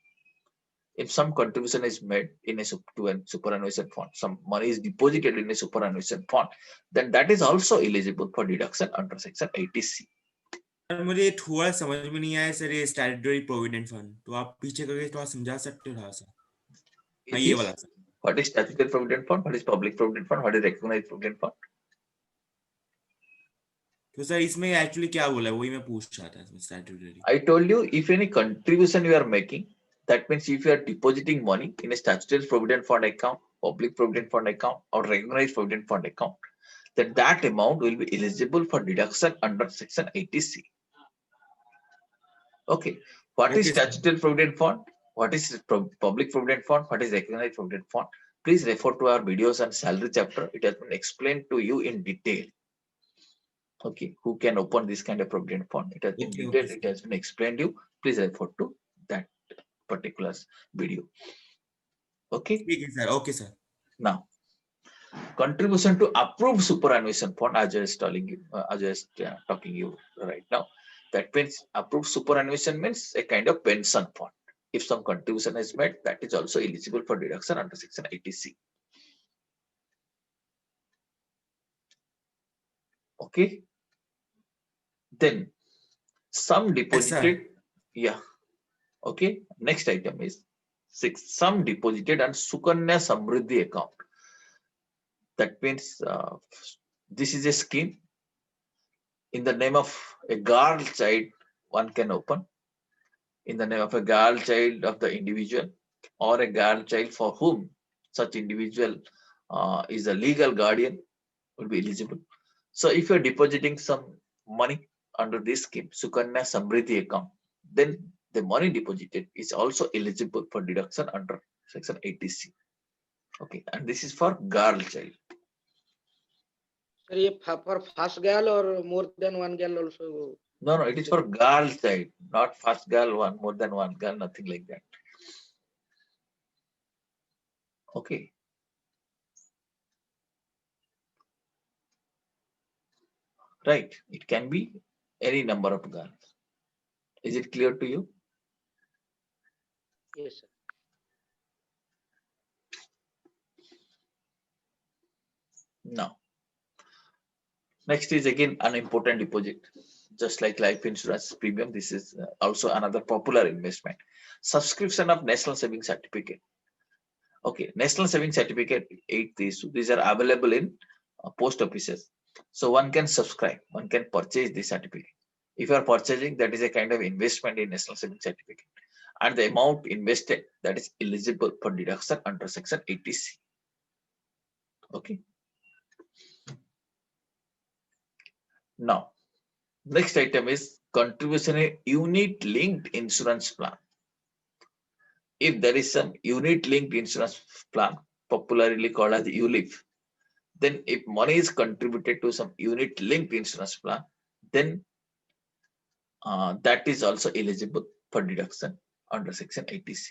If some contribution is made in a superannuation fund, some money is deposited in a superannuation fund, then that is also eligible for deduction under section 80C. Sir मुझे थोड़ा समझ में नहीं आया sir, ये statutory provident fund, तो आप पीछे करके थोड़ा समझा सकते हो थोड़ा सा? हाँ, ये वाला sir. What is statutory provident fund? What is public provident fund? What is recognized provident fund? तो सर इसमें एक्चुअली क्या बोला है, वही मैं पूछ रहा था. Statutory, I told you, if any contribution you are making, that means if you are depositing money in a statutory provident fund account, public provident fund account, or recognized provident fund account, then that amount will be eligible for deduction under section 80C. Okay, what is Okay, sir. statutory provident fund? What is public provident fund? What is recognized provident fund? Please refer to our videos on salary chapter. It has been explained to you in detail. Okay, who can open this kind of provident fund? It has been Okay, detailed. okay, It has been explained to you. Please refer to that particular video. Okay, ठीक है sir. Okay sir. now contribution to approved superannuation fund, as I was telling you, talking you right now. That means approved superannuation means a kind of pension fund. If some contribution is made, that is also eligible for deduction under section 80C. Okay. Then some deposited, yeah. Okay. Next item is 6. Some deposited on Sukanya Samriddhi account. That means this is a scheme in the name of a girl child. One can open in the name of a girl child of the individual, or a girl child for whom such individual is a legal guardian, will be eligible. So if you're depositing some money under this scheme, Sukanya Samriddhi account, then the money deposited is also eligible for deduction under section 80C. Okay, and this is for girl child. Sir ये for first girl or more than one girl also? No, it is for girl child, not first girl, one, more than one girl, nothing like that. Okay. Right, it can be any number of girls. Is it clear to you? Yes, sir. No. Next is again an important deposit. Just like life insurance premium, this is also another popular investment. Subscription of National Savings Certificate. Okay, National Savings Certificate 8, these are available in post offices. So one can subscribe, one can purchase this certificate. If you are purchasing, that is a kind of investment in National Savings Certificate. And the amount invested, that is eligible for deduction under section 80C. Okay. Now, next item is contribution in unit linked insurance plan. If there is some unit linked insurance plan, popularly called as ULIP, then if money is contributed to some unit linked insurance plan, then that is also eligible for deduction under section 80C.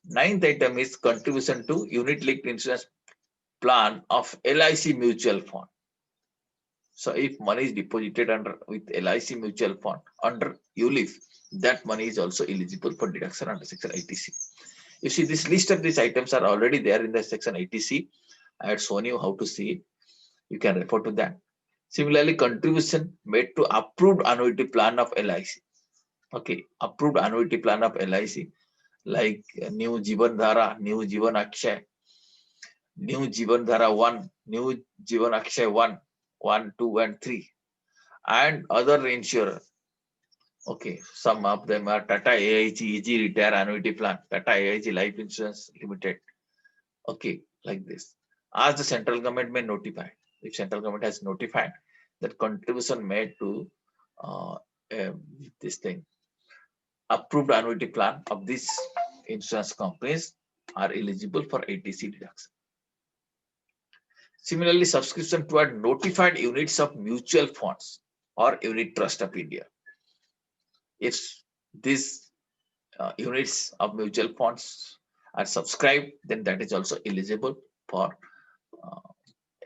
Ninth item is contribution to unit linked insurance plan of LIC mutual fund. So if money is deposited with LIC mutual fund under ULIP, that money is also eligible for deduction under section 80C. You see, this list of these items are already there in the section 80C. I had shown you how to see it. You can refer to that. Similarly, contribution made to approved annuity plan of LIC. Okay, approved annuity plan of LIC, like New Jeevan Dhara, New Jeevan Akshay, New Jeevan Dhara 1, New Jeevan Akshay 1, 1, 2, and 3, and other insurer. Okay, some of them are Tata AIG Easy Retire Annuity Plan, Tata AIG Life Insurance Limited. Okay, like this. As the central government may notify, if central government has notified that contribution made to this thing, approved annuity plan of these insurance companies are eligible for ATC deduction. Similarly, subscription to notified units of mutual funds or unit trust of India. If these units of mutual funds are subscribed, then that is also eligible for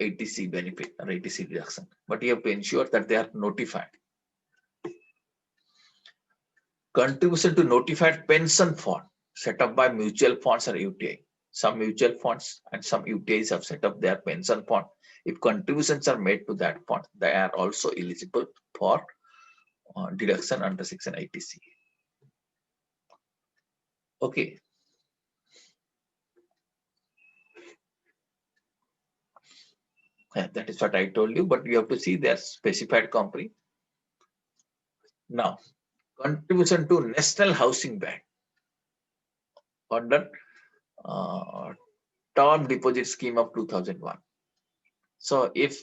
ATC benefit or ATC deduction. But you have to ensure that they are notified. Contribution to notified pension fund set up by mutual funds or UTI. Some mutual funds and some UTIs have set up their pension fund. If contributions are made to that fund, they are also eligible for deduction under Section 80C. Okay. Yeah, that is what I told you, but you have to see their specified company. Now, contribution to National Housing Bank under Term Deposit Scheme of 2001. So, if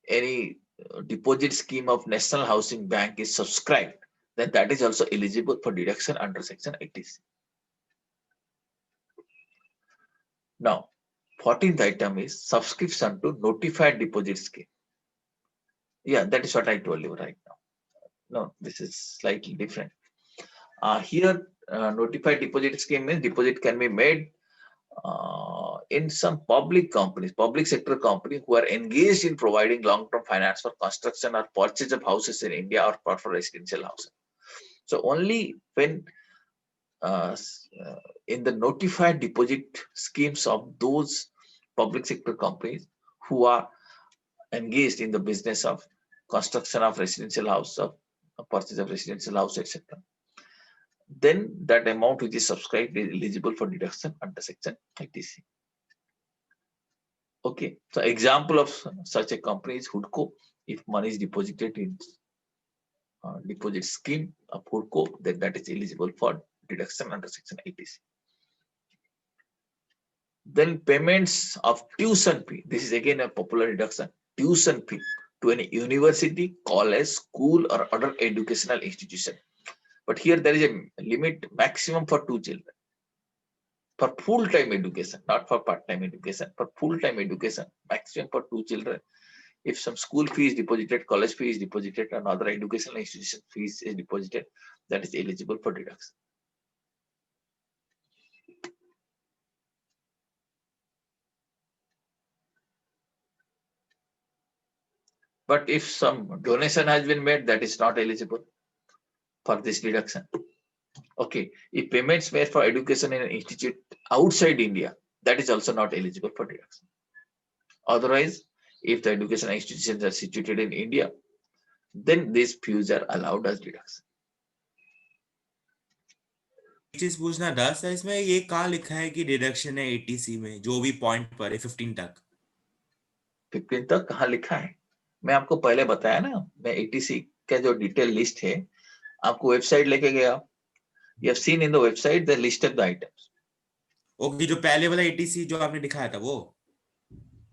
any deposit scheme of National Housing Bank is subscribed, then that is also eligible for deduction under Section 80C. Now, 14th item is subscription to Notified Deposit Scheme. Yeah, that is what I told you right now. No, this is slightly different. Here, Notified Deposit Scheme means deposit can be made in some public companies, public sector companies who are engaged in providing long-term finance for construction or purchase of houses in India or for residential housing. So only when in the notified deposit schemes of those public sector companies who are engaged in the business of construction of residential house, of purchase of residential house, etc., then that amount which is subscribed is eligible for deduction under Section 80C. Okay, so example of such a company is HUDCO. If money is deposited in deposit scheme of HUDCO, then that is eligible for deduction under Section 80C. Then payments of tuition fee. This is again a popular deduction. Tuition fee to any university, college, school, or other educational institution. But here there is a limit maximum for 2 children. For full-time education, not for part-time education, for full-time education, maximum for 2 children. If some school fee is deposited, college fee is deposited, and other educational institution fees is deposited, that is eligible for deduction. But if some donation has been made, that is not eligible for this deduction. Okay, if payments made for education in an institute outside India, that is also not eligible for deduction. Otherwise, if the educational institutions are situated in India, then these fees are allowed as deduction. एक चीज पूछना था sir, इसमें ये कहाँ लिखा है कि डिडक्शन है एटीसी में, जो भी पॉइंट पर है 15 तक? 15 तक कहाँ लिखा है? मैं आपको पहले बताया ना, मैं एटीसी का जो डिटेल लिस्ट है आपको वेबसाइट लेके गया. You have seen in the website the list of the items. Okay, जो पहले वाला एटीसी जो आपने दिखाया था वो?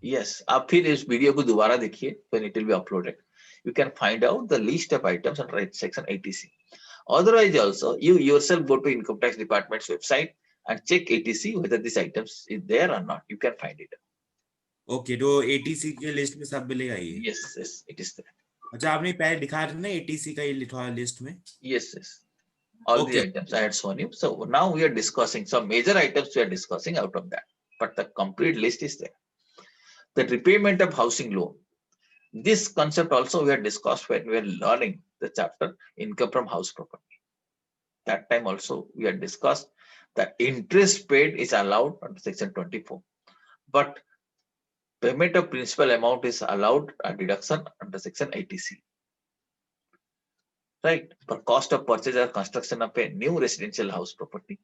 Yes, आप फिर इस वीडियो को दोबारा देखिए, when it will be uploaded. You can find out the list of items under Section 80C. Otherwise, also you yourself go to Income Tax Department's website and check 80C whether these items is there or not. You can find it. Okay, तो ATC के list में सब मिलेगा ये? Yes, yes, it is there. अच्छा, आपने पहले दिखाया था ना एटीसी का ये लिखा है लिस्ट में? Yes, yes. All the Okay. items I had shown you. So now we are discussing some major items we are discussing out of that, but the complete list is there. The repayment of housing loan. This concept also we had discussed when we were learning the chapter income from house property. That time also we had discussed that interest paid is allowed under Section 24, but payment of principal amount is allowed a deduction under Section 80C. Right, for cost of purchase or construction of a new residential house property,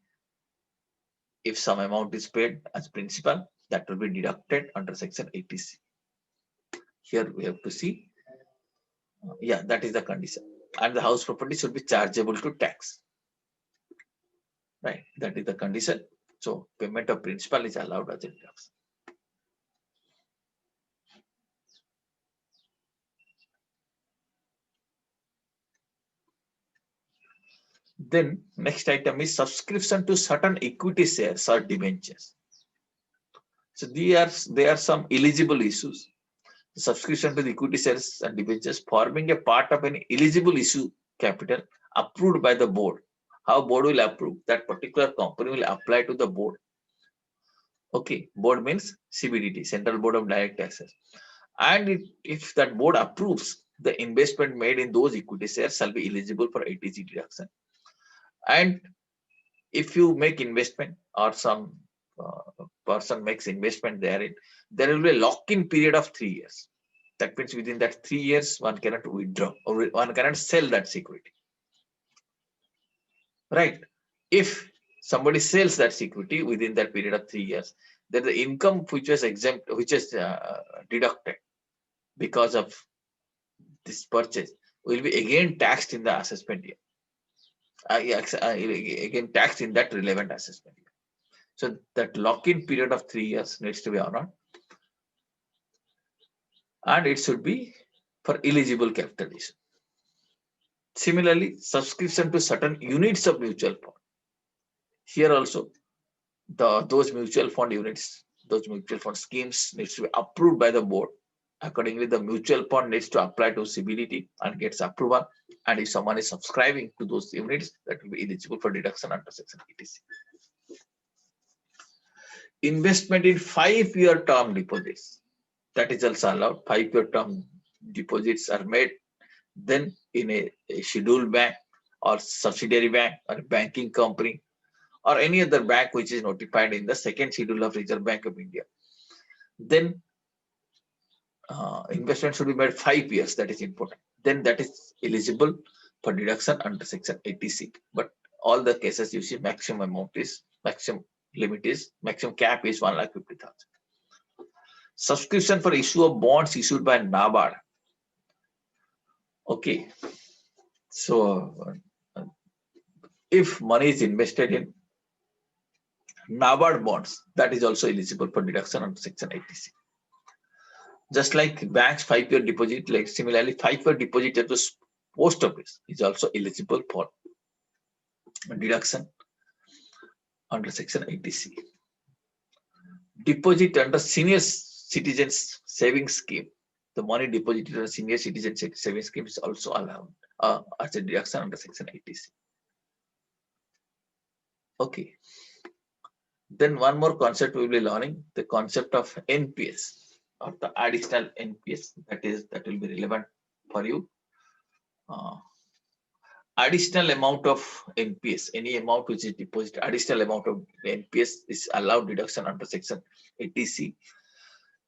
if some amount is paid as principal, that will be deducted under Section 80C. Here we have to see, yeah, that is the condition, and the house property should be chargeable to tax. Right, that is the condition. So payment of principal is allowed as a deduction. Then next item is subscription to certain equity shares or debentures. So there are some eligible issues. Subscription to the equity shares and debentures forming a part of an eligible issue capital approved by the board. How board will approve? That particular company will apply to the board. Okay, board means CBDT, Central Board of Direct Taxes. And if that board approves, the investment made in those equity shares shall be eligible for ATC deduction. And if you make investment or some person makes investment therein, there will be a lock-in period of 3 years. That means within that 3 years, one cannot withdraw or one cannot sell that security. Right? If somebody sells that security within that period of 3 years, then the income which was exempt, which is deducted because of this purchase, will be again taxed in the assessment year. Again taxed in that relevant assessment year. So that lock-in period of 3 years needs to be honored, and it should be for eligible capitalization. Similarly, subscription to certain units of mutual fund. Here also, those mutual fund units, those mutual fund schemes needs to be approved by the board. Accordingly, the mutual fund needs to apply to CBDT and gets approval. And if someone is subscribing to those units, that will be eligible for deduction under Section 80C. Investment in 5-year term deposits, that is also allowed. 5-year term deposits are made then in a scheduled bank or subsidiary bank or banking company or any other bank which is notified in the second schedule of Reserve Bank of India. Then investment should be made 5 years. That is important. Then that is eligible for deduction under Section 80C. But all the cases you see, maximum limit is 1,50,000. Subscription for issue of bonds issued by NABARD. Okay. So if money is invested in NABARD bonds, that is also eligible for deduction under Section 80C. Just like bank's 5-year deposit, like similarly 5-year deposit at the post office is also eligible for deduction under Section 80C. Deposit under senior citizens savings scheme, the money deposited under senior citizen savings scheme is also allowed as a deduction under Section 80C. Okay. Then one more concept we will be learning, the concept of NPS or the additional NPS, that will be relevant for you. Additional amount of NPS, any amount which is deposited, additional amount of NPS is allowed deduction under Section 80C.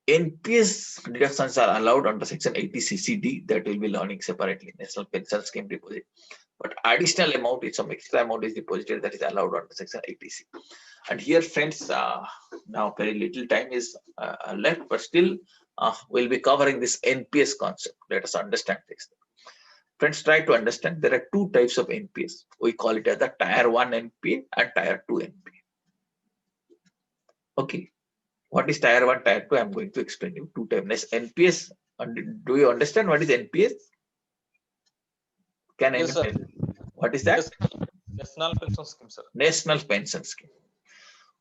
NPS deductions are allowed under Section 80CCD, that will be learning separately, National Pension Scheme deposit. But additional amount is some extra amount is deposited, that is allowed under Section 80C. And here, friends, now very little time is left, but still we'll be covering this NPS concept. Let us understand this. Friends, try to understand there are 2 types of NPS. We call it as the Tier 1 NPA and Tier 2 NPA. Okay. What is Tier 1, Tier 2? I'm going to explain you 2 types. NPS, do you understand what is NPS? Can Yes, sir. What is that? Yes, National Pension Scheme, sir. National Pension Scheme.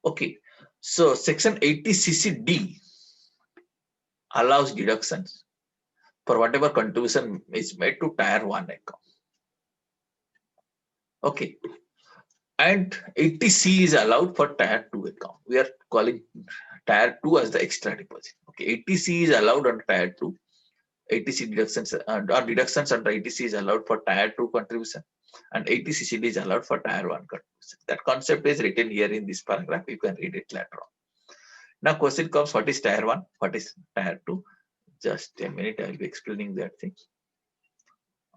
Okay. So Section 80CCD allows deductions for whatever contribution is made to Tier 1 account. Okay. And 80C is allowed for Tier 2 account. We are calling Tier 2 as the extra deposit. Okay. 80C is allowed on Tier 2. 80C deductions or deductions under 80C is allowed for Tier 2 contribution, and 80CCD is allowed for Tier 1 contribution. That concept is written here in this paragraph. You can read it later on. Now question comes, what is Tier 1? What is Tier 2? Just a minute, I will be explaining that thing.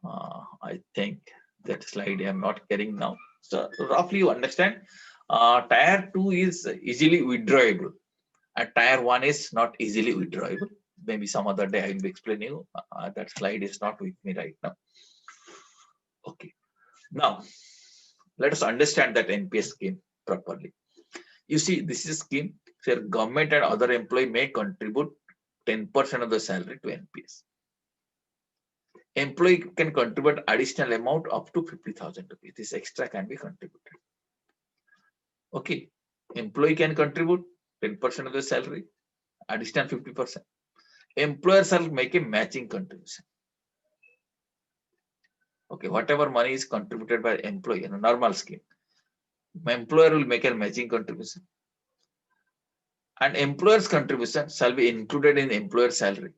I think that slide I am not carrying now. So roughly you understand, Tier 2 is easily withdrawable and Tier 1 is not easily withdrawable. Maybe some other day I will be explaining you. That slide is not with me right now. Okay. Now, let us understand that NPS scheme properly. You see, this is a scheme where government and other employee may contribute 10% of the salary to NPS. employee can contribute additional amount up to 50,000 rupees. This extra can be contributed. Okay, employee can contribute 10% of the salary, additional 50%. Employer shall make a matching contribution. Okay, whatever money is contributed by employee in a normal scheme, employer will make a matching contribution. And employer's contribution shall be included in employer salary.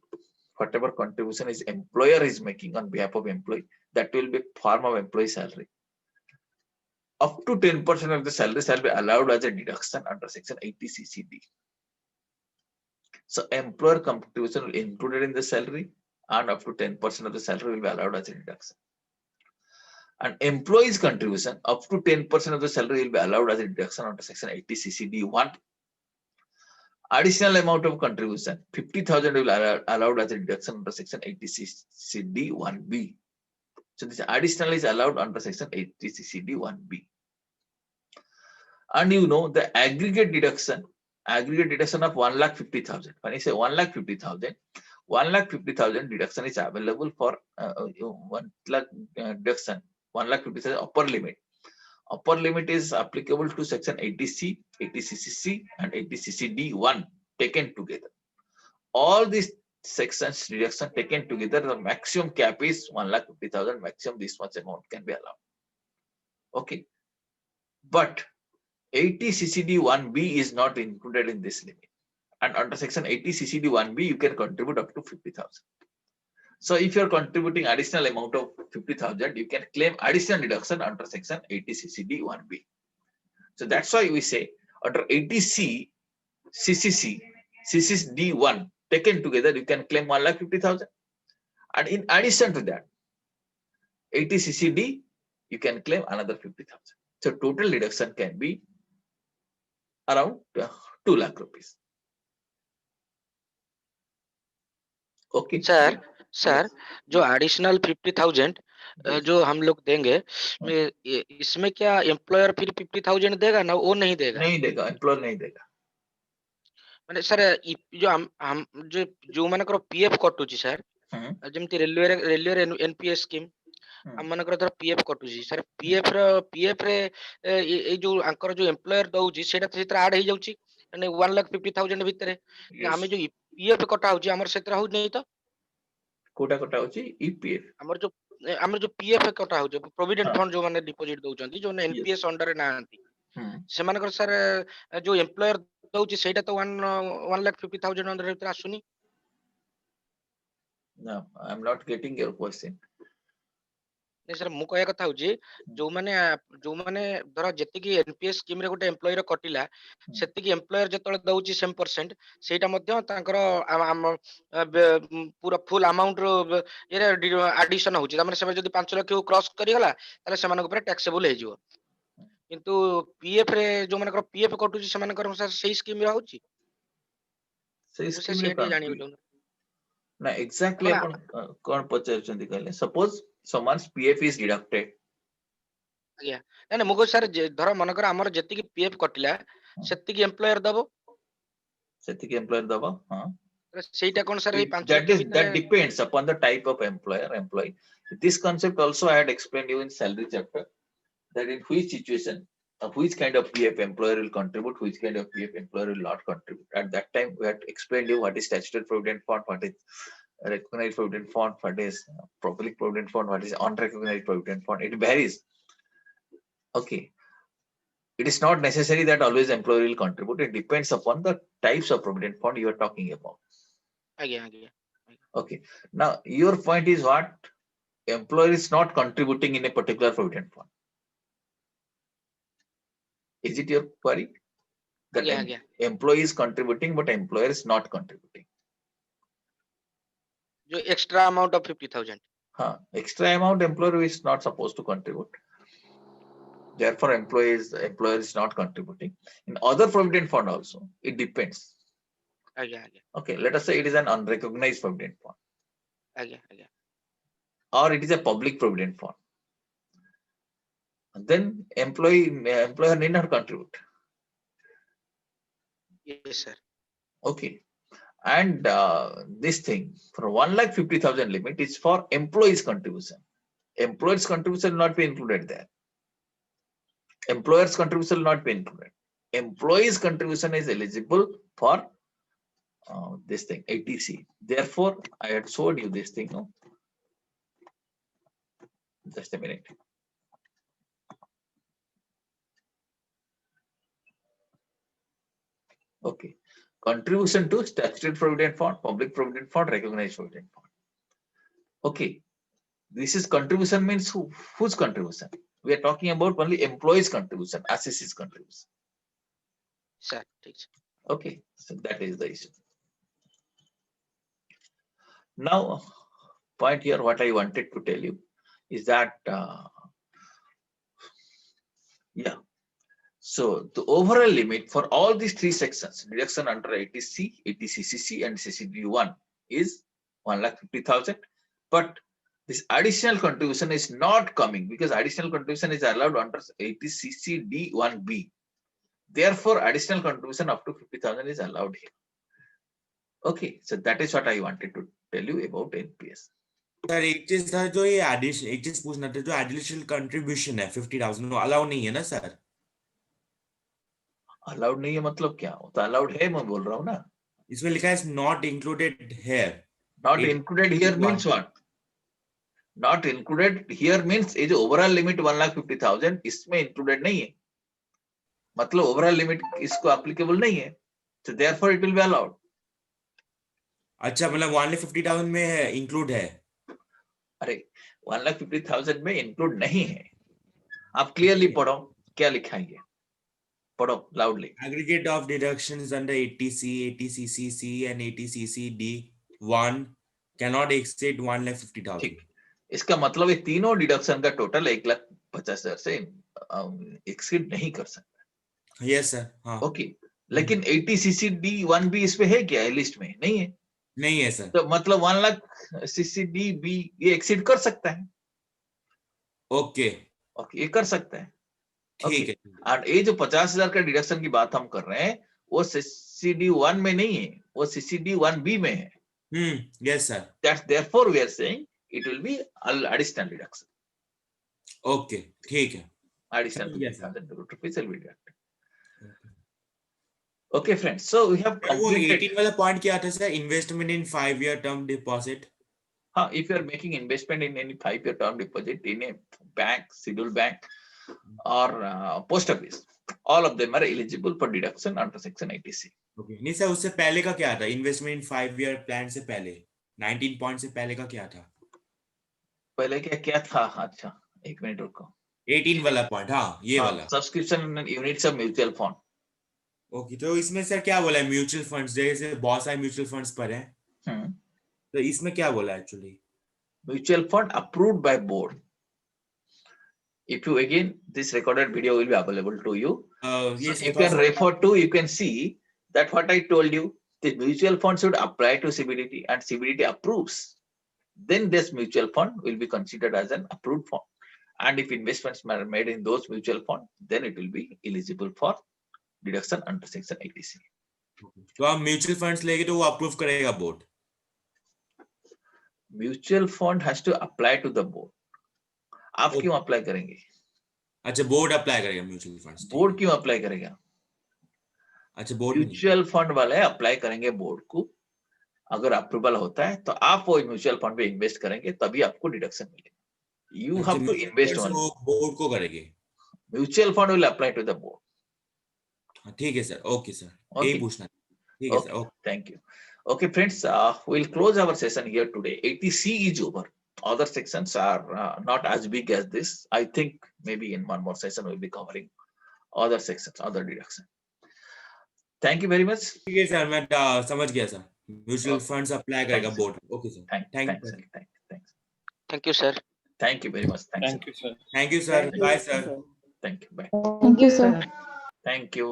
Whatever contribution is employer is making on behalf of employee, that will be form of employee salary. Up to 10% of the salary shall be allowed as a deduction under section 80 CCD. So employer contribution will be included in the salary, and up to 10% of the salary will be allowed as a deduction. And employee's contribution up to 10% of the salary will be allowed as a deduction under section 80 CCD 1. Additional amount of contribution 50,000 will be allowed as a deduction under section 80 CCD 1B. So this additional is allowed under section 80 CCD 1B. And you know the aggregate deduction of 1,50,000. When I say 1,50,000, 1,50,000 deduction is available for 1 lakh deduction. 1,50,000 upper limit. Upper limit is applicable to section 80C, 80CCC, and 80CCD1 taken together. All these sections deduction taken together, the maximum cap is 1,50,000. Maximum this much amount can be allowed. Okay, but 80CCD1B is not included in this limit, and under section 80CCD1B you can contribute up to 50,000. So if you are contributing additional amount of 50,000, you can claim additional deduction under section 80CCD1B. So that's why we say under 80C, CCC, CCD1 taken together, you can claim 1,50,000. And in addition to that, 80CCD, you can claim another 50,000. So total deduction can be around 2 lakh rupees. Okay. Sir जो additional 50,000 जो हम लोग देंगे इसमें क्या employer फिर 50,000 देगा ना? वो नहीं देगा? नहीं देगा, एम्प्लॉयर नहीं देगा. माने सर जो हम जो मानकर पीएफ कटुची सर, जेमति रेलवे एनपीएस स्कीम हम मानकर धर पीएफ कटुची सर, पीएफ रे ए जो आंकर जो एम्प्लॉयर दउची सेटा सेतर ऐड हे जाउची माने 1,50,000 भितरे. हमें जो पीएफ कटा होची हमर सेतर हो नहीं तो कोटा कटा होची ईपीएफ. हमर जो पीएफ कटा हो जो प्रोविडेंट फंड जो माने डिपॉजिट दउचंती जो एनपीएस अंडर ना आंती से मानकर सर जो एम्प्लॉयर दउची सेटा तो 1,50,000 अंडर भितर आसुनी. No, I am not getting your question. नहीं सर मु कहया कथा होची जो माने धर जति की एनपीएस स्कीम रे गोटे एम्प्लॉयर कटिला सेति की एम्प्लॉयर जतले दउची सेम परसेंट सेटा मध्ये तांकर पूरा फुल अमाउंट रो ये एडिशन होची त माने से जदी 5 लाख को क्रॉस करी गला ताले से मानक ऊपर टैक्सेबल हे जिवो. किंतु पीएफ रे जो मानकर पीएफ कटुची से मानकर सर सही स्कीम रे होची सही से स्कीम रे सेठी जानि बोलू ना एक्जेक्टली अपन कोन पचारचंदी कहले. Suppose someone's PF is deducted. आज्ञा ना मुगो सर धर मानकर हमर जति की पीएफ कटिला सेति की एम्प्लॉयर दबो सेति की एम्प्लॉयर दबो. हां सेटा कोन sir 5 that depends upon the type of employee. This concept also I had explained you in salary chapter, that in which situation which kind of PF employer will contribute, which kind of PF employer will not contribute. At that time we had explained you what is statutory provident fund, what is recognized provident fund, what is public provident fund, what is unrecognized provident fund. It varies. Okay, it is not necessary that always employer will contribute. It depends upon the types of provident fund you are talking about. Okay, now your point is what? Employer is not contributing in a particular provident fund. Is it your query? That employee is contributing but employer is not contributing. जो extra amount of 50,000. Extra amount employer is not supposed to contribute. Therefore, employer is not contributing. In other provident fund also, it depends. Okay, let us say it is an unrecognized provident fund. Or it is a public provident fund. Then employer need not contribute. Yes, sir. Okay. And this thing for 1,50,000 limit is for employees contribution. Employers contribution will not be included there. Employers contribution will not be included. Employees contribution is eligible for this thing, ATC. Therefore, I had showed you this thing. No? Just a minute. Okay. Contribution to statutory provident fund, public provident fund, recognized provident fund. Okay. This is contribution means whose contribution? We are talking about only employees contribution, assessee's contribution. sir. ठीक है. Okay. So that is the issue. Now, point here, what I wanted to tell you is that, yeah. So the overall limit for all these three sections, deduction under ATC, ATCCC and CCD1 is 1,50,000. But this additional contribution is not coming because additional contribution is allowed under ATCCD1B. Therefore, additional contribution up to 50,000 is allowed here. Okay, so that is what I wanted to tell you about NPS. Sir एक चीज था जो ये addition एक चीज पूछना था जो एडिशनल कंट्रीब्यूशन है 50,000 वो अलाउ नहीं है ना सर अलाउड नहीं है मतलब क्या होता? अलाउड है, मैं बोल रहा हूँ ना. इसमें लिखा है not included here Not included here means what? Not included here means ये जो overall limit 1,50,000 इसमें included नहीं है. मतलब overall limit इसको applicable नहीं है. So therefore it will be allowed. अच्छा मतलब 150,000 में इंक्लूड है अरे 1,50,000 में include नहीं है. आप clearly पढ़ो क्या लिखा है ये. पढ़ो loudly. aggregate of deductions under ATC, ATCCC and ATCCD1 cannot exceed 1,50,000. ठीक. इसका मतलब ये तीनों डिडक्शन का टोटल 1,50,000 से एक्सीड नहीं कर सकता. यस सर हाँ ओके. लेकिन ATCCD1 भी इसमें है क्या? लिस्ट में नहीं है. नहीं है सर तो मतलब 1,00,000 CCD ये एक्सीड कर सकता है. ओके ओके, ये कर सकता है. ठीक है और ये जो 50,000 का डिडक्शन की बात हम कर रहे हैं वो CCD1 में नहीं है, वो CCD1B में है. Yes sir That's therefore we are saying it will be additional deduction. Okay ठीक है Additional Yes, 50,000 rupees will be deducted. Okay, friends. So we have वो completed. 18 वाला पॉइंट क्या था sir investment in 5-year term deposit If you are making investment in any 5-year term deposit in a bank, scheduled bank, or post office, all of them are eligible for deduction under section 80C. Okay नहीं sir उससे पहले का क्या था investment इन 5-year plan से पहले 19 point से पहले का क्या था पहले क्या क्या था? अच्छा, एक मिनट रुको. 18 वाला पॉइंट हाँ ये वाला Subscription units of mutual fund. Okay तो इसमें सर क्या बोला है म्यूचुअल फंड्स जैसे बहुत सारे म्यूचुअल फंड्स पर हैं तो इसमें क्या बोला actually Mutual fund approved by board. If you again, this recorded video will be available to you. yes, So you can refer to, you can see that what I told you, the mutual fund should apply to CBDT and CBDT approves. Then this mutual fund will be considered as an approved fund. And if investments are made in those mutual fund, then it will be eligible for deduction under section 80C. तो आप mutual funds लेंगे तो वो approve करेगा board Mutual fund has to apply to the board. आप क्यों apply करेंगे? अच्छा बोर्ड अप्लाई करेगा म्यूचुअल फंड्स बोर्ड क्यों अप्लाई करेगा? अच्छा बोर्ड म्यूचुअल फंड वाले अप्लाई करेंगे बोर्ड को. अगर अप्रूवल होता है तो आप वो म्यूचुअल फंड में इन्वेस्ट करेंगे तभी आपको डिडक्शन मिलेगा. You have to invest on board को करेंगे mutual fund will apply to the board. ठीक है सर ओके सर Okay. यही पूछना ठीक है Okay, sir okay thank you. Okay, friends, we'll close our session here today. 80C is over. Other sections are not as big as this. I think maybe in one more session we'll be covering other sections, other deduction. Thank you very much. ठीक है sir मैं समझ गया sir mutual funds apply करेगा board okay sir Thanks. Thank you, sir. Thank you very much. Thanks. Thank you, sir. Thank you sir bye sir Thank you. Bye. Thank you, sir. Thank you.